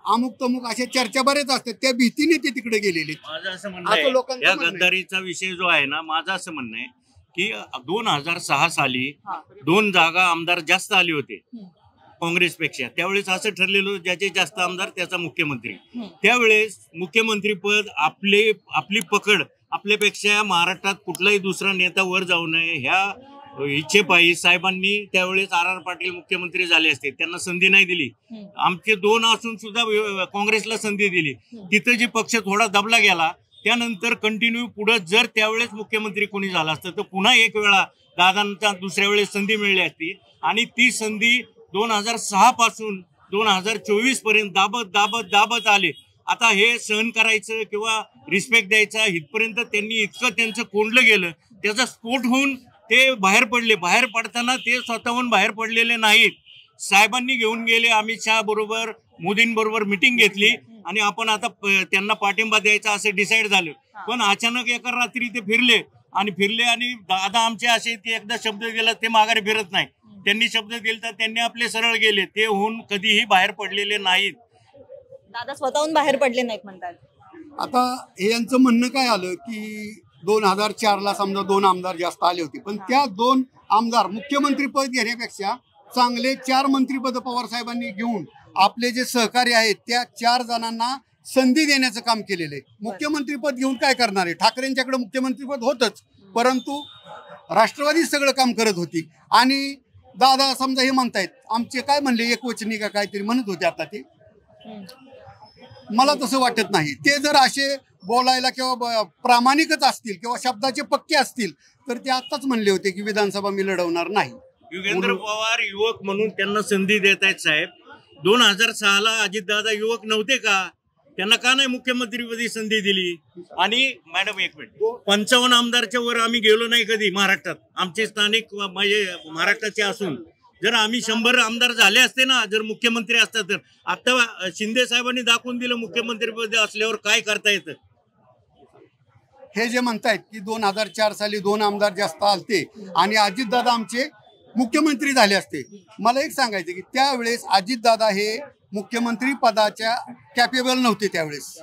[SPEAKER 6] अमुक तमुक अशा चर्चा बरेच असतात, त्या भीतीने ते तिकडे गेलेले.
[SPEAKER 7] माझं असं म्हणणं आहे, या गद्दारीचा विषय जो आहे ना, माझं असं म्हणणं आहे की 2006 साली 2 जागा आमदार जास्त आले होते काँग्रेसपेक्षा. त्यावेळेस असं ठरलेलं ज्याचे जास्त आमदार त्याचा मुख्यमंत्री. त्यावेळेस मुख्यमंत्री पद आपली पकड आपल्यापेक्षा महाराष्ट्रात कुठलाही दुसरा नेता वर जाऊ नये ह्या इच्छेपायी साहेबांनी त्यावेळेस RR पाटील मुख्यमंत्री झाले असते, त्यांना संधी नाही दिली. आमचे 2 असून सुद्धा काँग्रेसला संधी दिली. तिथं जी पक्ष थोडा दबला गेला, त्यानंतर कंटिन्यू पुढे जर त्यावेळेस मुख्यमंत्री कोणी झाला असतं तर पुन्हा एक वेळा दादांना दुसऱ्या वेळेस संधी मिळली असती. आणि ती संधी 2006 पासून 2024 पर्यंत दाबत आले. आता हे सहन करायचं किंवा रिस्पेक्ट द्यायचा इथपर्यंत त्यांनी इतकं त्यांचं कोंडलं गेलं, त्याचा स्फोट होऊन ते बाहेर पडले. बाहेर पडताना ते स्वतःहून बाहेर पडलेले नाहीत. साहेबांनी घेऊन गेले, अमित शहा बरोबर मोदींबरोबर मिटिंग घेतली आणि आपण आता त्यांना पाठिंबा द्यायचा असं डिसाईड झालं. पण अचानक एका रात्री ते फिरले आणि दादा आमचे असे ते एकदा शब्द दिला ते माघारी फिरत नाही. त्यांनी शब्द दिला तर त्यांनी आपले सरळ गेले, ते होऊन कधीही बाहेर पडलेले नाहीत.
[SPEAKER 5] दादा स्वतःहून बाहेर पडले नाहीत म्हणतात.
[SPEAKER 6] आता हे यांचं म्हणणं काय आलं की 2004ला समजा 2 आमदार जास्त आले होते, पण त्या 2 आमदार मुख्यमंत्री पद घेण्यापेक्षा चांगले 4 मंत्रीपद पवार साहेबांनी घेऊन आपले जे सहकारी आहेत त्या 4 जणांना संधी देण्याचं काम केलेलं आहे. मुख्यमंत्रीपद घेऊन काय करणार आहे? ठाकरेंच्याकडे मुख्यमंत्रीपद होतच, परंतु राष्ट्रवादी सगळं काम करत होती. आणि दादा समजा हे म्हणतायत आमचे काय म्हणले एकवचनी का काहीतरी म्हणत होते, आता ते मला तसं वाटत नाही. ते जर असे बोलायला किंवा प्रामाणिकच असतील किंवा शब्दाचे पक्के असतील तर ते आताच म्हणले होते की विधानसभा मी लढवणार नाही.
[SPEAKER 7] युगेंद्र पवार युवक म्हणून त्यांना संधी देत आहेत साहेब. 2006ला अजितदादा युवक नव्हते का? त्यांना का नाही मुख्यमंत्रीपदी संधी दिली? आणि मॅडम एक मिनिट, 55 आमदारच्या वर आम्ही गेलो नाही कधी महाराष्ट्रात. आमचे स्थानिक म्हणजे महाराष्ट्राचे असून जर आम्ही 100 आमदार झाले असते ना, जर मुख्यमंत्री असतात तर. आता शिंदे साहेबांनी दाखवून दिलं मुख्यमंत्रीपद असल्यावर काय करता येतं.
[SPEAKER 6] हे जे म्हणतायत की 2004 साली 2 आमदार जास्त आलते आणि अजितदादा आमचे मुख्यमंत्री झाले असते, मला एक सांगायचं की त्यावेळेस अजितदादा हे मुख्यमंत्री पदाच्या कॅपेबल नव्हते. त्यावेळेस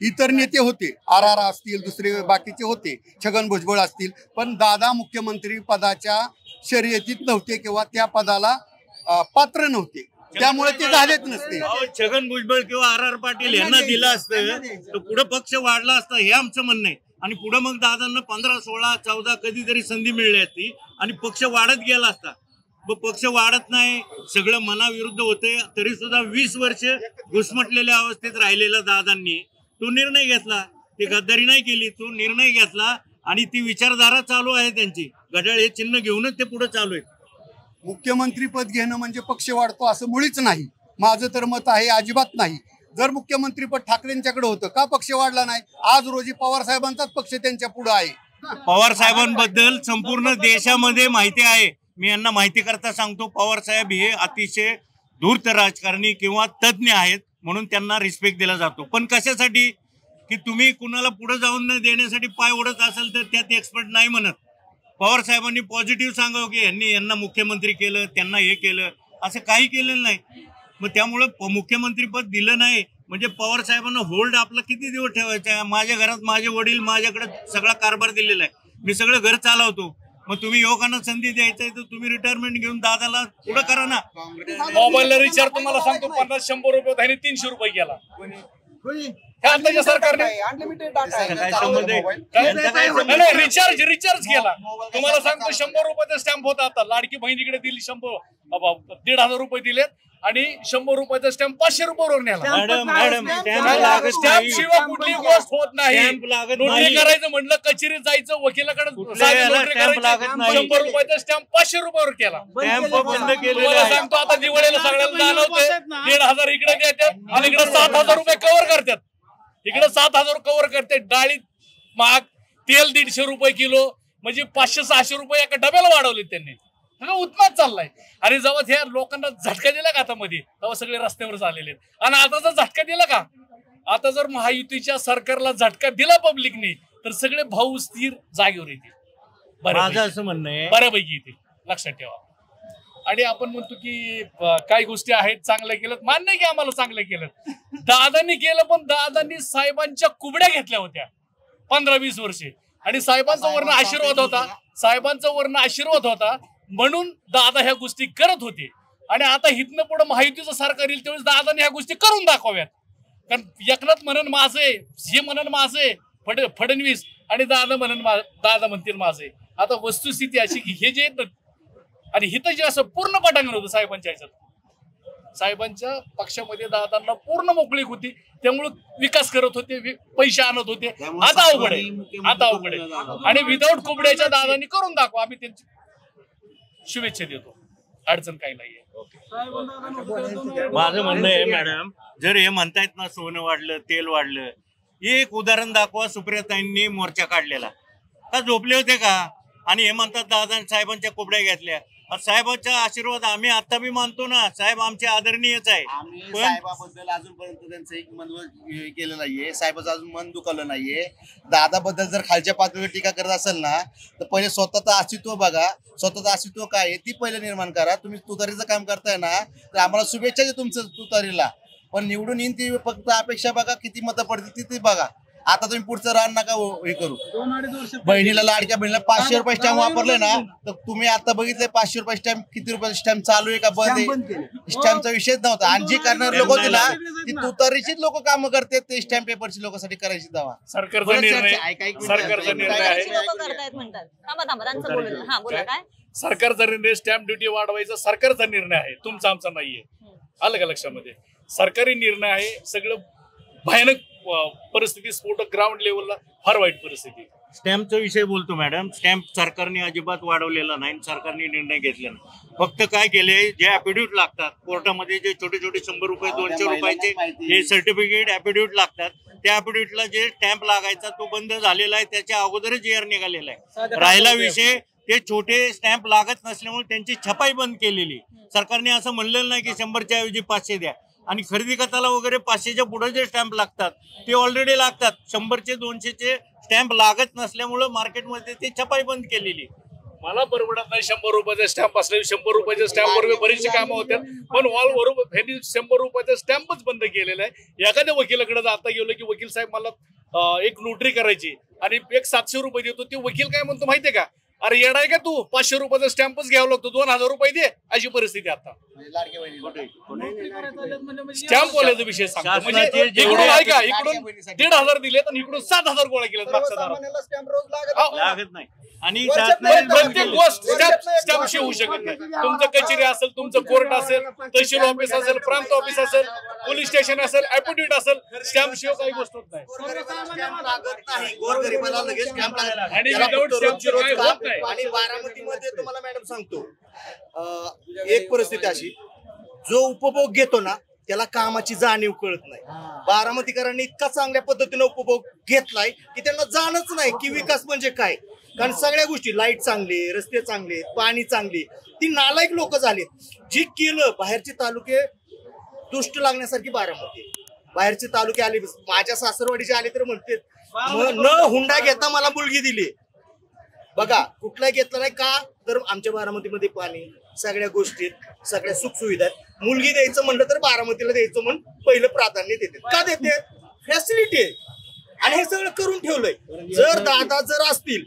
[SPEAKER 6] इतर नेते होते, RR असतील, दुसरे बाकीचे होते, छगन भुजबळ असतील, पण दादा मुख्यमंत्री पदाच्या शर्यतीत नव्हते किंवा त्या पदाला पात्र नव्हते, त्यामुळे ते झालेच नसते.
[SPEAKER 7] छगन भुजबळ किंवा RR पाटील यांना दिलं असतं तर पुढे पक्ष वाढला असता, हे आमचं म्हणणं आहे. आणि पुढे मग दादांना 15, 16, 14 कधीतरी संधी मिळली असती आणि पक्ष वाढत गेला असता. पक्ष वाढत नाही, सगळं मनाविरुद्ध होते, तरी सुद्धा 20 वर्ष घुसमटलेल्या अवस्थेत राहिलेला दादांनी तो निर्णय घेतला. ते गद्दारी नाही केली, तो निर्णय घेतला आणि ती विचारधारा चालू आहे त्यांची. घड्याळ हे चिन्ह घेऊनच ते पुढे चालू आहे.
[SPEAKER 6] मुख्यमंत्री पद घेणं म्हणजे पक्ष वाढतो असं मुळीच नाही. माझं तर मत आहे अजिबात नाही. जर मुख्यमंत्रीपद ठाकरेंच्याकडे होतं का पक्ष वाढला नाही? आज रोजी पवार साहेबांचाच पक्ष त्यांच्या पुढे आहे.
[SPEAKER 7] पवार साहेबांबद्दल संपूर्ण देशामध्ये माहिती आहे. मी यांना माहिती करता सांगतो, पवार साहेब हे अतिशय धूर्त राजकारणी किंवा तज्ज्ञ आहेत म्हणून त्यांना रिस्पेक्ट दिला जातो. पण कशासाठी? की तुम्ही कुणाला पुढे जाऊन न देण्यासाठी पाय ओढत असाल तर त्यात एक्सपर्ट नाही म्हणत. पवार साहेबांनी पॉझिटिव्ह सांगावं की यांना मुख्यमंत्री केलं, त्यांना हे केलं, असं काही केलेलं नाही. मग त्यामुळे मुख्यमंत्रीपद दिलं नाही म्हणजे पवार साहेबांना होल्ड आपला किती दिवस ठेवायचा आहे? माझ्या घरात माझे वडील माझ्याकडे सगळा कारभार दिलेला आहे, मी सगळं घर चालवतो. मग तुम्ही युवकांना संधी द्यायचंय तर तुम्ही रिटायरमेंट घेऊन दादाला पुढे करा ना.
[SPEAKER 2] मोबाईलला रिचार्ज तुम्हाला सांगतो 50-100 रुपये होता, 300 रुपये गेला. आताच्या सरकारने रिचार्ज केला. तुम्हाला सांगतो 100 रुपयाचा स्टॅम्प होता. आता लाडकी बहिणीकडे दिली 100, 1,500 रुपये दिलेत आणि 100 रुपयाचा स्टॅम्प 500 रुपयावर नेला.
[SPEAKER 7] मॅडम
[SPEAKER 2] स्टॅम्प शिवाय कुठली गोष्ट होत नाही. नोटरी करायचं म्हणलं कचेरीत जायचं, वकिलाकडे नोटरी करायची, 100 रुपयाचा स्टॅम्प 500 रुपयावर केला. तुम्हाला सांगतो आता दिवाळीला सगळ्याला जाणवते 1,500 इकडे देतात आणि इकडे 7,000 रुपये कव्हर करतात. इकडे 7,000 कव्हर करते. डाळी महाग, तेल 150 रुपये किलो, म्हणजे 500-600 रुपये एका डब्याला वाढवले त्यांनी. सगळं उत्माद चाललाय. आणि जेव्हा ह्या लोकांना झटका दिला का आता मध्ये, तेव्हा सगळे रस्त्यावर झालेले आहेत. आणि आता जर झटका दिला का, आता जर महायुतीच्या सरकारला झटका दिला पब्लिकने, तर सगळे भाऊ स्थिर जागेवर येतील.
[SPEAKER 7] माझं असं म्हणणं आहे,
[SPEAKER 2] बऱ्यापैकी येतील, लक्षात ठेवा. आणि आपण म्हणतो की काही गोष्टी आहेत चांगल्या केल्यात, मान्य की आम्हाला चांगल्या केल्यात. दादांनी केलं, पण दादांनी साहेबांच्या कुबड्या घेतल्या होत्या 15-20 वर्षे, आणि साहेबांचा वर्ण आशीर्वाद होता, साहेबांचा वर्ण आशीर्वाद होता म्हणून दादा ह्या गोष्टी करत होते. आणि आता इथनं पुढे महायुतीचं सरकार येईल त्यावेळेस दादाने ह्या गोष्टी करून दाखवाव्यात. कारण एकनाथ म्हणन माझे, हे म्हणन माझे फडणवीस, आणि दादा म्हणतील माझे. आता वस्तुस्थिती अशी की हे जे आणि हिथं जे असं पूर्ण पटांगण होतं साहेबांच्या ह्याच्यात, साहेबांच्या पक्षामध्ये दादांना पूर्ण मोकळीक होती, त्यामुळे विकास करत होते, पैसे आणत होते. आता अवघड आहे, आता अवघड आहे. आणि विदाऊट कुबड्याच्या दादांनी करून दाखवा, आम्ही त्यांची शुभेच्छा देतो. अडचण काही नाहीये.
[SPEAKER 7] माझं म्हणणं आहे मॅडम, जर हे म्हणतायत ना सोनं वाढलं, तेल वाढलं, एक उदाहरण दाखवा. सुप्रियाताईंनी मोर्चा काढलेला का झोपले होते का? आणि हे म्हणतात दादा साहेबांच्या कोबड्या घेतल्या. साहेबांचा आशीर्वाद आम्ही आता बी मानतो ना, साहेब आमचे आदरणीयच आहे.
[SPEAKER 15] पण साहेबाबद्दल अजूनपर्यंत त्यांचं एक मन केलं नाहीये, साहेबाचं अजून मन दुखावलं नाहीये. दादाबद्दल जर खालच्या पातळीवर टीका करत असेल ना, तर पहिले स्वतःचं अस्तित्व बघा, स्वतःचं अस्तित्व काय आहे ती पहिले निर्माण करा. तुम्ही तुतारीचं काम करताय ना, तर आम्हाला शुभेच्छा आहे तुमचं तुतारीला, पण निवडून येईन ती फक्त अपेक्षा बघा, किती मतं पडतील ती बघा. आता तुम्ही पुढचं रान नका हे करू. बहिणीला, लाडक्या बहिणीला 500 रुपये स्टॅम्प वापरले ना, तर तुम्ही आता बघितलंय 500 रुपये स्टॅम्प किती रुपये स्टॅम्प चालू आहे का बंद आहे, स्टॅम्पचा विषयच नव्हता. आणि जे करणारे लोक होते ना, ती तुतारीचीच लोक काम करते, ते स्टॅम्प पेपरची लोकांसाठी करायची दवा.
[SPEAKER 2] सरकारचा निर्णय सरकारचा निर्णय स्टॅम्प ड्युटी वाढवायचा सरकारचा निर्णय आहे, तुमचा आमचा नाहीये. आलं का लक्षामध्ये? सरकारी निर्णय आहे. सगळं भयानक परिस्थिती, स्फोटक ग्राउंड लेवलला फार वाईट परिस्थिती.
[SPEAKER 7] स्टॅम्पचा विषय बोलतो मॅडम, स्टॅम्प सरकारने अजिबात वाढवलेला नाही, सरकारने निर्णय घेतला नाही. फक्त काय केले, जे ॲफिडेव्हिट लागतात कोर्टामध्ये, जे छोटे छोटे 100 रुपये 200 रुपयाचे हे सर्टिफिकेट ॲफिडेव्हिट लागतात, त्या ॲफिडेव्हिटला जे स्टॅम्प लागायचा तो बंद झालेला आहे. त्याच्या अगोदरच ER निघालेला आहे. राहिला विषय, ते छोटे स्टॅम्प लागत नसल्यामुळे त्यांची छपाई बंद केलेली. सरकारने असं म्हणलेलं नाही की 100च्या ऐवजी 500 द्या. आणि खरेदी खताला वगैरे 500च्या पुढे जे स्टॅम्प लागतात ते ऑलरेडी लागतात. 100चे 200चे स्टॅम्प लागत नसल्यामुळे मार्केटमध्ये ते छपाई बंद केलेली.
[SPEAKER 2] मला परवडत नाही 100 रुपयाचा स्टॅम्प असले. 100 रुपयाच्या स्टॅम्पवर बरीचशी कामं होतात, पण ऑल बरोबर ह्यांनी 100 रुपयाचा स्टॅम्पच बंद केलेला आहे. एखाद्या वकिलाकडे जाता गेलो की वकील साहेब मला एक नोटरी करायची आणि एक 700 रुपये देतो, ते वकील काय म्हणतो माहितीये का, अरे येडाय का तू, 500 रुपयाचा स्टॅम्पच घ्यावा लागतो, 2000 रुपये दे, अशी परिस्थिती आता. स्टॅम्प वाल्याचा विषय सांगतो, म्हणजे इकडून ऐका, इकडून 1,500 दिलेत आणि इकडून 7,000 गोळा केलेत मागच्या दारात.
[SPEAKER 7] लागत नाही. आणि
[SPEAKER 2] प्रत्येक गोष्ट स्टॅम्प होऊ शकत नाही. तुमचं कचेरी असेल, तुमचं कोर्ट असेल, तहसील ऑफिस असेल, प्रांत ऑफिस असेल, पोलीस स्टेशन असेल, ॲफिडेव्हिट असेल, स्टॅम्प शिवाय काही गोष्ट होत नाही.
[SPEAKER 15] आणि विदाऊट स्टॅम्प शिवाय होत नाही. आणि बारामतीमध्ये तुम्हाला मॅडम सांगतो, एक परिस्थिती अशी, जो उपभोग घेतो ना त्याला कामाची जाणीव कळत नाही. बारामतीकरांनी इतका चांगल्या पद्धतीने उपभोग घेतलाय की त्यांना जाणच नाही की विकास म्हणजे काय. कारण सगळ्या गोष्टी, लाईट चांगली, रस्ते चांगले, पाणी चांगली, ती नालायक लोक झालीत. जी केलं, बाहेरचे तालुके दुष्ट लागण्यासारखी बारामती, बाहेरचे तालुके आले, माझ्या सासरवाडीचे आले तर म्हणते न हुंडा घेता मला मुलगी दिली. बघा, कुठलाही घेतला नाही का, तर आमच्या बारामतीमध्ये पाणी, सगळ्या गोष्टीत, सगळ्या सुखसुविधा आहेत. मुलगी द्यायचं म्हणलं तर बारामतीला द्यायचं म्हणून पहिलं प्राधान्य देते. का देते? फॅसिलिटी आहे. आणि हे सगळं करून ठेवलंय. जर दादा जर असतील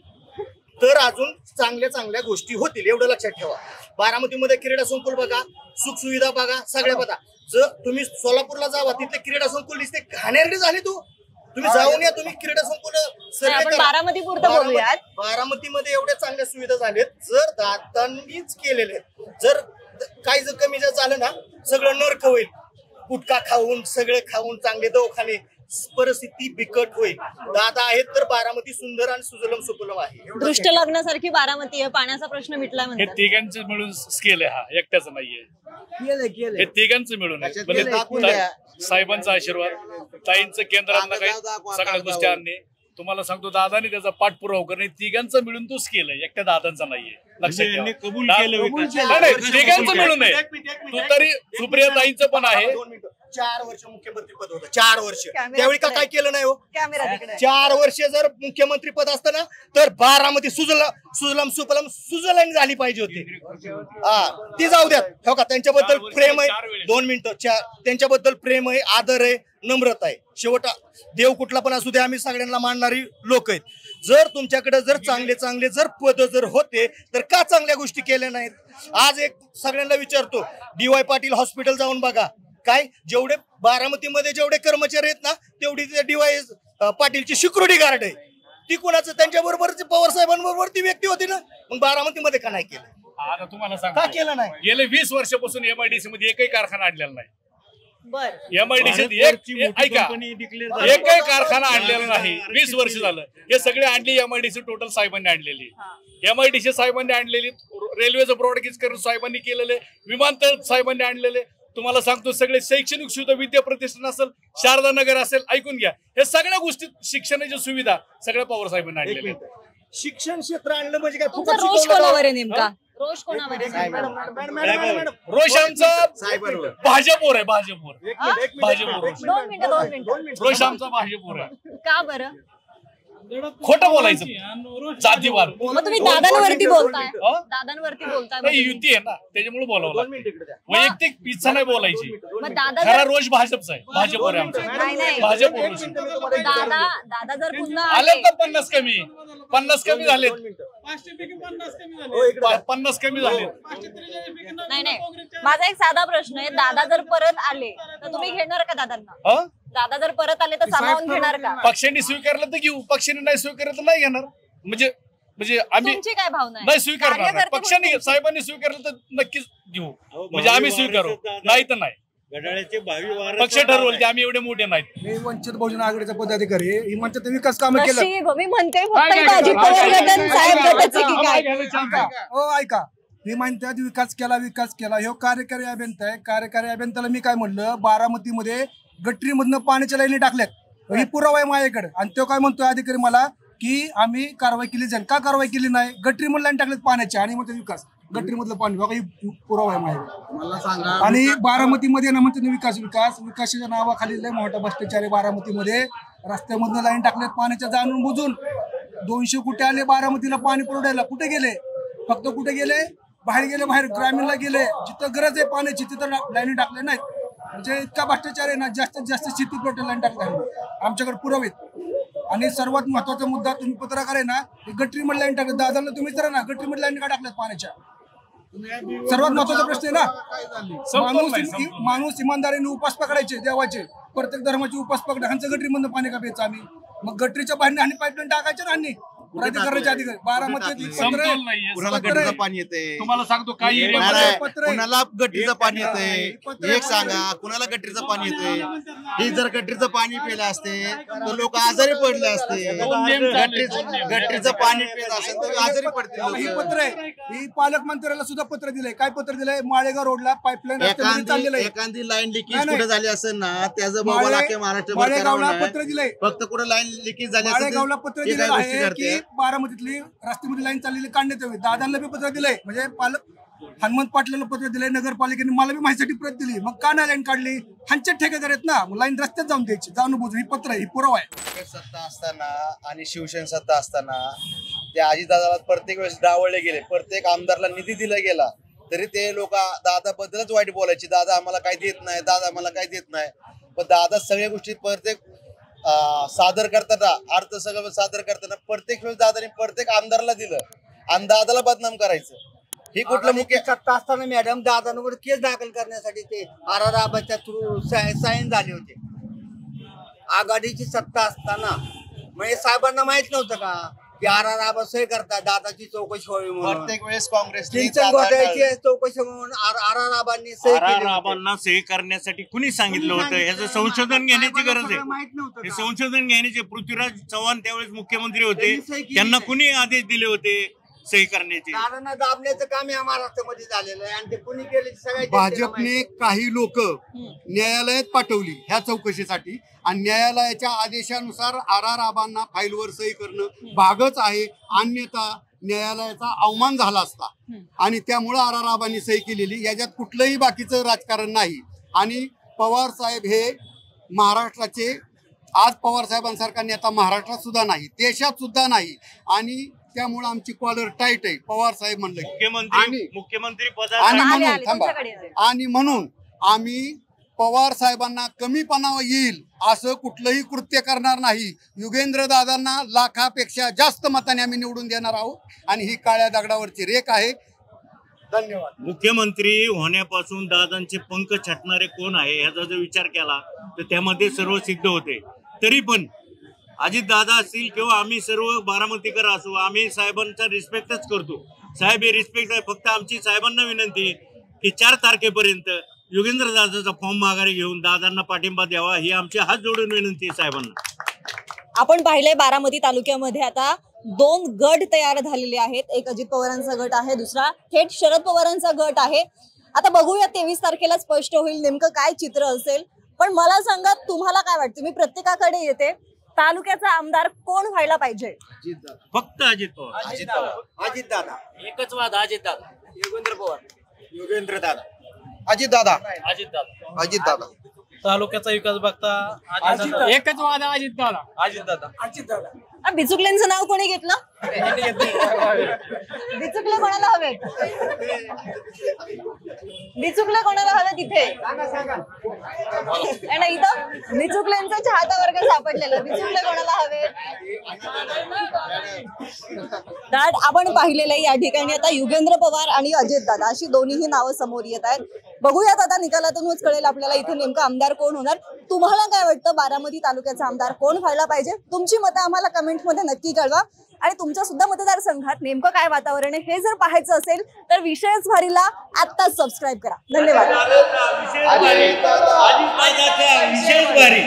[SPEAKER 15] तर अजून चांगल्या चांगल्या गोष्टी होतील, एवढं लक्षात ठेवा. बारामतीमध्ये क्रीडा संकुल बघा, सुखसुविधा बघा, सगळ्या बघा. जर तुम्ही सोलापूरला जावा, तिथे क्रीडा संकुल दिसते, घाणेरडे झाले. तुम्ही जाऊन या, तुम्ही क्रीडा संकुल बारामतीमध्ये एवढ्या चांगल्या सुविधा झाल्यात जर दादांनीच केलेल्या आहेत. जर काही जर कमी जर झालं ना सगळं नरक होईल. गुटखा खाऊन सगळं खाऊन चांगले दवाखाने, परिस्थिती बिकट होईल. दादा आहेत तर बारामती सुंदर आणि सुजलम सुफलम आहे.
[SPEAKER 5] दृष्ट लग्नासारखी बारामती आहे, पाण्याचा प्रश्न मिटलाय
[SPEAKER 2] हे
[SPEAKER 5] म्हणतात.
[SPEAKER 2] तिघांचं मिळून स्केल आहे, हा एकट्याचं नाहीये. हे तिघांचं मिळून आहे. साहेबांचा आशीर्वाद, ताईंचं केंद्रात काही सगळ्या गोष्टी आणणे. तुम्हाला सांगतो दादानी त्याचा पाठपुरावा करणे, तिघांचं मिळून तो स्केल आहे, एकट्या दादांचा नाहीये. लक्षात ठेवा.
[SPEAKER 7] कबूल केलं
[SPEAKER 2] तिघांचं मिळून आहे. तू तरी सुप्रिया ताईंचं पण आहे.
[SPEAKER 15] 4 वर्ष मुख्यमंत्री पद होतं, 4 वर्ष. त्यावेळी का काय केलं नाही हो?
[SPEAKER 5] कॅमेरा तिकडे.
[SPEAKER 15] 4 वर्ष जर मुख्यमंत्री पद असतं ना तर बारामती सुजलम सुफलम सुजलाईन झाली पाहिजे होती. हा ती जाऊ द्यात. हो का, त्यांच्याबद्दल प्रेम आहे. 2 मिनिटं. त्यांच्याबद्दल प्रेम आहे, आदर आहे, नम्रता आहे. शेवट देव कुठला पण असू दे, आम्ही सगळ्यांना मानणारी लोक आहेत. जर तुमच्याकडे जर चांगले चांगले जर पद जर होते तर का चांगल्या गोष्टी केल्या नाहीत? आज एक सगळ्यांना विचारतो, DY पाटील हॉस्पिटल जाऊन बघा. काय जेवढे बारामतीमध्ये जेवढे कर्मचारी आहेत ना तेवढी DY पाटीलची सिक्युरिटी गार्ड आहे. ती कोणाचं त्यांच्या बरोबरची पवार साहेबांबरोबर ती व्यक्ती होती ना. मग बारामतीमध्ये का नाही केलं?
[SPEAKER 2] आता तुम्हाला सांग
[SPEAKER 15] का केलं नाही?
[SPEAKER 2] गेले 20 वर्षापासून MIDC मध्ये एकही कारखाना आणलेला नाही. MIDC ऐका, एकही कारखाना आणलेला नाही. 20 वर्ष झालं. हे सगळे आणली MIDC टोटल साहेबांनी आणलेली. MIDC साहेबांनी आणलेली, रेल्वेचं ब्रॉडगेज करून साहेबांनी केलेले, विमानतळ साहेबांनी आणलेले. तुम्हाला सांगतो सगळे शैक्षणिक सुविधा, विद्या प्रतिष्ठान असेल, शारदा नगर असेल, ऐकून घ्या, हे सगळ्या गोष्टी शिक्षणाच्या सुविधा सगळ्या पवार साहेबांनी आणलेल्या.
[SPEAKER 15] शिक्षण क्षेत्र आणलं म्हणजे काय?
[SPEAKER 5] रोष कोणावर आहे नेमका? रोष कोणावर आहे?
[SPEAKER 2] रोष आमचा भाजपवर आहे. भाजपवर.
[SPEAKER 5] 2 मिनिटं.
[SPEAKER 2] रोष आमचा भाजपवर आहे.
[SPEAKER 5] का बरं?
[SPEAKER 2] खोटं बोलायचं, जातीवाद.
[SPEAKER 5] मग तुम्ही दादांवरती बोलताय, दादांवरती बोलताय.
[SPEAKER 2] नाही, युती आहे ना, त्याच्यामुळे बोलावं लागतं. वैयक्तिक इच्छा नाही बोलायची.
[SPEAKER 5] मग दादा
[SPEAKER 2] खरा रोष भाजपचा आहे, भाजपवर आहे आमचा.
[SPEAKER 5] नाही
[SPEAKER 2] भाजप
[SPEAKER 5] दादा जर पुन्हा
[SPEAKER 2] आले तर 50 कमी 50 कमी झालेत. 50 कमी झाले.
[SPEAKER 5] नाही, माझा एक साधा प्रश्न आहे. दादा जर परत आले तर तुम्ही घेणार का दादांना? दादा जर परत आले तर सामावून घेणार का?
[SPEAKER 2] पक्षांनी स्वीकारलं तर घेऊ, पक्षांनी नाही स्वीकारलं तर नाही घेणार. म्हणजे आम्ही
[SPEAKER 5] तुमची काय भावना आहे?
[SPEAKER 2] नाही स्वीकारणार. पक्षांनी साहेबांनी स्वीकारलं तर नक्कीच घेऊ, म्हणजे आम्ही स्वीकारू, नाही तर नाही.
[SPEAKER 7] घड्याळाचे 22 वार
[SPEAKER 2] पक्ष ठरवलं की आम्ही एवढे मोठे नाहीत.
[SPEAKER 16] मी वंचित बहुजन आघाडीचा पदाधिकारी आहे. ही म्हणतात विकास काम केलं.
[SPEAKER 5] मी म्हणते अजित पवार गटन साहेब गटाचे की काय?
[SPEAKER 16] हो ऐका, मी म्हणतात विकास केला. हे कार्यकारी अभियंता आहे. कार्यकारी अभियंताला मी काय म्हणलं, बारामतीमध्ये गटरीमधनं पाण्याच्या लाईनी टाकल्यात, ही पुरावा आहे माझ्याकडे. आणि तो काय म्हणतोय अधिकारी मला की आम्ही कारवाई केली जाईल. का कारवाई केली नाही? गटरीमधून लाईन टाकल्यात पाण्याच्या आणि मग विकास गटरीमधलं पाणी बघा, ही पुरावा आहे माझ्याकडे.
[SPEAKER 11] मला सांगा,
[SPEAKER 16] आणि बारामतीमध्ये ना म्हणते विकासाच्या नावाखाली लय मोठा भ्रष्टाचार आहे. बारामतीमध्ये रस्त्यामधनं लाईन टाकल्यात पाण्याच्या, जाणून बुजून. 200 कुठे आले बारामतीला पाणी पुरवठ्याला? कुठे गेले? फक्त कुठे गेले? बाहेर गेले, बाहेर ग्रामीणला गेले. जिथं गरज आहे पाण्याची तिथं लाईनी टाकल्या नाहीत. म्हणजे इतका भ्रष्टाचार आहे ना, जास्तीत जास्त शेती पुरवठ्याला लाईन टाकल्या. आमच्याकडे पुरावेत. आणि सर्वात महत्वाचा मुद्दा, तुम्ही पत्रकार आहे ना, गटरीमध्ये लाईन टाकले. दादांना तुम्ही तर ना गटरीमध्ये लाईन का टाकल्यात पाण्याच्या? सर्वात महत्वाचा प्रश्न आहे ना. माणूस इमानदारीने उपास पकडायचे देवाचे, प्रत्येक धर्माचे उपास पकडा. ह्यांचं गटरीमधनं पाणी का प्यायचं आम्ही? मग गटरीच्या बाहेर आणि पाईपलाईन टाकायचे ना. प्राधिकरणाचे अधिकारी बारामती
[SPEAKER 15] पाणी येते.
[SPEAKER 2] तुम्हाला सांगतो काही
[SPEAKER 15] कुणाला गटरीचं पाणी येते? एक सांगा, कुणाला गटरीचं पाणी येते? ही जर गटरीचं पाणी पिलं असते तर लोक आजारी पडले असते. गटरीचं पाणी पित असेल तर आजारी पडतील.
[SPEAKER 16] ही पत्र आहे, ही पालकमंत्र्याला सुद्धा पत्र दिलंय. काय पत्र दिलंय? माळेगाव रोडला पाईपलाईन
[SPEAKER 15] एखादी लाईन लिकेज कुठे झाली असेल ना, त्याचं बाबा
[SPEAKER 16] माळेगावला पत्र दिलंय.
[SPEAKER 15] फक्त कुठे लाईन लिकेज झाली
[SPEAKER 16] माळेगावला पत्र दिलेलं आहे की बारामतीतली रस्त्यामध्ये लाईन चाललेली काढण्यात यावी. दादांना बी पत्र दिलंय, म्हणजे हनुमंत पाटलाला पत्र दिलंय. नगरपालिकेने मला बी माझ्यासाठी प्रत दिली. मग का नाही लाईन काढली? ह्यांचे ठेकेदार आहेत ना, लाईन रस्त्यात जाऊन द्यायची, जाऊन बुजू. ही पत्र आहे, ही पुरावा आहे.
[SPEAKER 15] सत्ता असताना आणि शिवसेना सत्ता असताना त्या अजितदादाला प्रत्येक वेळेस डावळले गेले. प्रत्येक आमदारला निधी दिला गेला तरी ते लोक दादाबद्दलच वाईट बोलायचे. दादा आम्हाला काही देत नाही, दादा आम्हाला काही देत नाही. पण दादा सगळ्या गोष्टी प्रत्येक सादर करताना, अर्थ सगळं सादर करताना प्रत्येक वेळेस दादाने प्रत्येक आमदारला दिलं आणि दादाला बदनाम करायचं. ही कुठलं मुख्य
[SPEAKER 12] सत्ता असताना मॅडम दादांवर केस दाखल करण्यासाठी ते आराराबाच्या थ्रू साईन झाले होते. आघाडीची सत्ता असताना म्हणजे साहेबांना माहित नव्हतं का की आर सही करतात दादाची चौकशी व्हावी म्हणून.
[SPEAKER 15] प्रत्येक वेळेस काँग्रेस
[SPEAKER 12] सिंचन घोटाळ्याची चौकशी म्हणून आर सही केली.
[SPEAKER 7] आबांना सही करण्यासाठी कुणी सांगितलं होतं? याचं संशोधन घेण्याची गरज आहे. हे संशोधन घेण्याचे पृथ्वीराज चव्हाण त्यावेळेस मुख्यमंत्री होते, त्यांना कुणी आदेश दिले होते सही करण्याचे?
[SPEAKER 12] दादांना दाबण्याचं काम या महाराष्ट्रामध्ये झालेलं आहे आणि ते कुणी केले सगळ्या
[SPEAKER 6] भाजपने काही लोक न्यायालयात पाठवली ह्या चौकशीसाठी आणि न्यायालयाच्या आदेशानुसार आबांना फाईलवर सही करणं भागच आहे, अन्यथा न्यायालयाचा अवमान झाला असता आणि त्यामुळे आबांनी सही केलेली. याच्यात कुठलंही बाकीचं राजकारण नाही. आणि पवार साहेब हे महाराष्ट्राचे, आज पवार साहेबांसारखा नेता महाराष्ट्रात सुद्धा नाही, देशात सुद्धा नाही. आणि त्यामुळे आमची कॉलर टाईट आहे पवार साहेब म्हणलं
[SPEAKER 7] मुख्यमंत्री
[SPEAKER 6] आणि म्हणून आम्ही पवार साहेबांना कमीपणा येईल असं कुठलंही कृत्य करणार नाही. युगेंद्र दादांना लाखापेक्षा जास्त मताने आम्ही निवडून देणार आहोत आणि ही काळ्या दगडावरची रेख आहे. धन्यवाद.
[SPEAKER 7] मुख्यमंत्री होण्यापासून दादांचे पंख छाटणारे कोण आहे याचा जर विचार केला तर त्यामध्ये सर्व सिद्ध होते. तरी पण अजित दादा असतील किंवा आम्ही सर्व बारामतीकर असू, आम्ही साहेबांचा रिस्पेक्टच करतो. साहेब हे रिस्पेक्ट आहे. फक्त आमची साहेबांना विनंती की 4 तारखेपर्यंत योगेंद्र दादाचा फॉर्म माघारी घेऊन दादांना पाठिंबा द्यावा, ही आमची हात जोडून विनंती आहे साहेबांना.
[SPEAKER 5] आपण पाहिलंय बारामती तालुक्यामध्ये आता 2 गट तयार झालेले आहेत. एक अजित पवारांचा गट आहे, दुसरा थेट शरद पवारांचा गट आहे. आता बघूया 23 तारखेला स्पष्ट होईल नेमकं काय चित्र असेल. पण मला सांगा, तुम्हाला काय वाटतं? मी प्रत्येकाकडे येते. तालुक्याचा आमदार कोण व्हायला पाहिजे?
[SPEAKER 7] फक्त अजित पवार.
[SPEAKER 3] अजित दादा.
[SPEAKER 9] एकच वाद, अजित दादा.
[SPEAKER 3] योगेंद्र पवार. योगेंद्र दादा. अजित दादा.
[SPEAKER 9] अजित दादा.
[SPEAKER 3] अजित दादा.
[SPEAKER 9] तालुक्याचा विकास बघता एकच वाद, अजित दादा. अजित दादा.
[SPEAKER 3] अजित दादा.
[SPEAKER 5] बिचुकलेंचं नाव कोणी घेतलं? बिचुकले कोणाला हवे? बिचुकले कोणाला हवे तिथे? आणि इथं बिचुकलेंचा चाहता वर्ग सापडलेला. बिचुकले कोणाला हवे? दाट आपण पाहिलेलं या ठिकाणी आता युगेंद्र पवार आणि अजित दादा अशी दोन्हीही नावं समोर येत आहेत. बघूयात आता निकालातूनच कळेल आपल्याला इथे नेमकं आमदार कोण होणार. तुम्हाला काय वाटतं? बारामती तालुक्याचा आमदार कोण व्हायला पाहिजे? तुमची मतं आम्हाला कमेंटमध्ये नक्की कळवा. आणि तुमच्या सुद्धा मतदारसंघात नेमकं काय वातावरण आहे हे जर पाहायचं असेल तर विशेष भारीला आत्ताच सबस्क्राईब करा. धन्यवाद.
[SPEAKER 7] विशेष भारी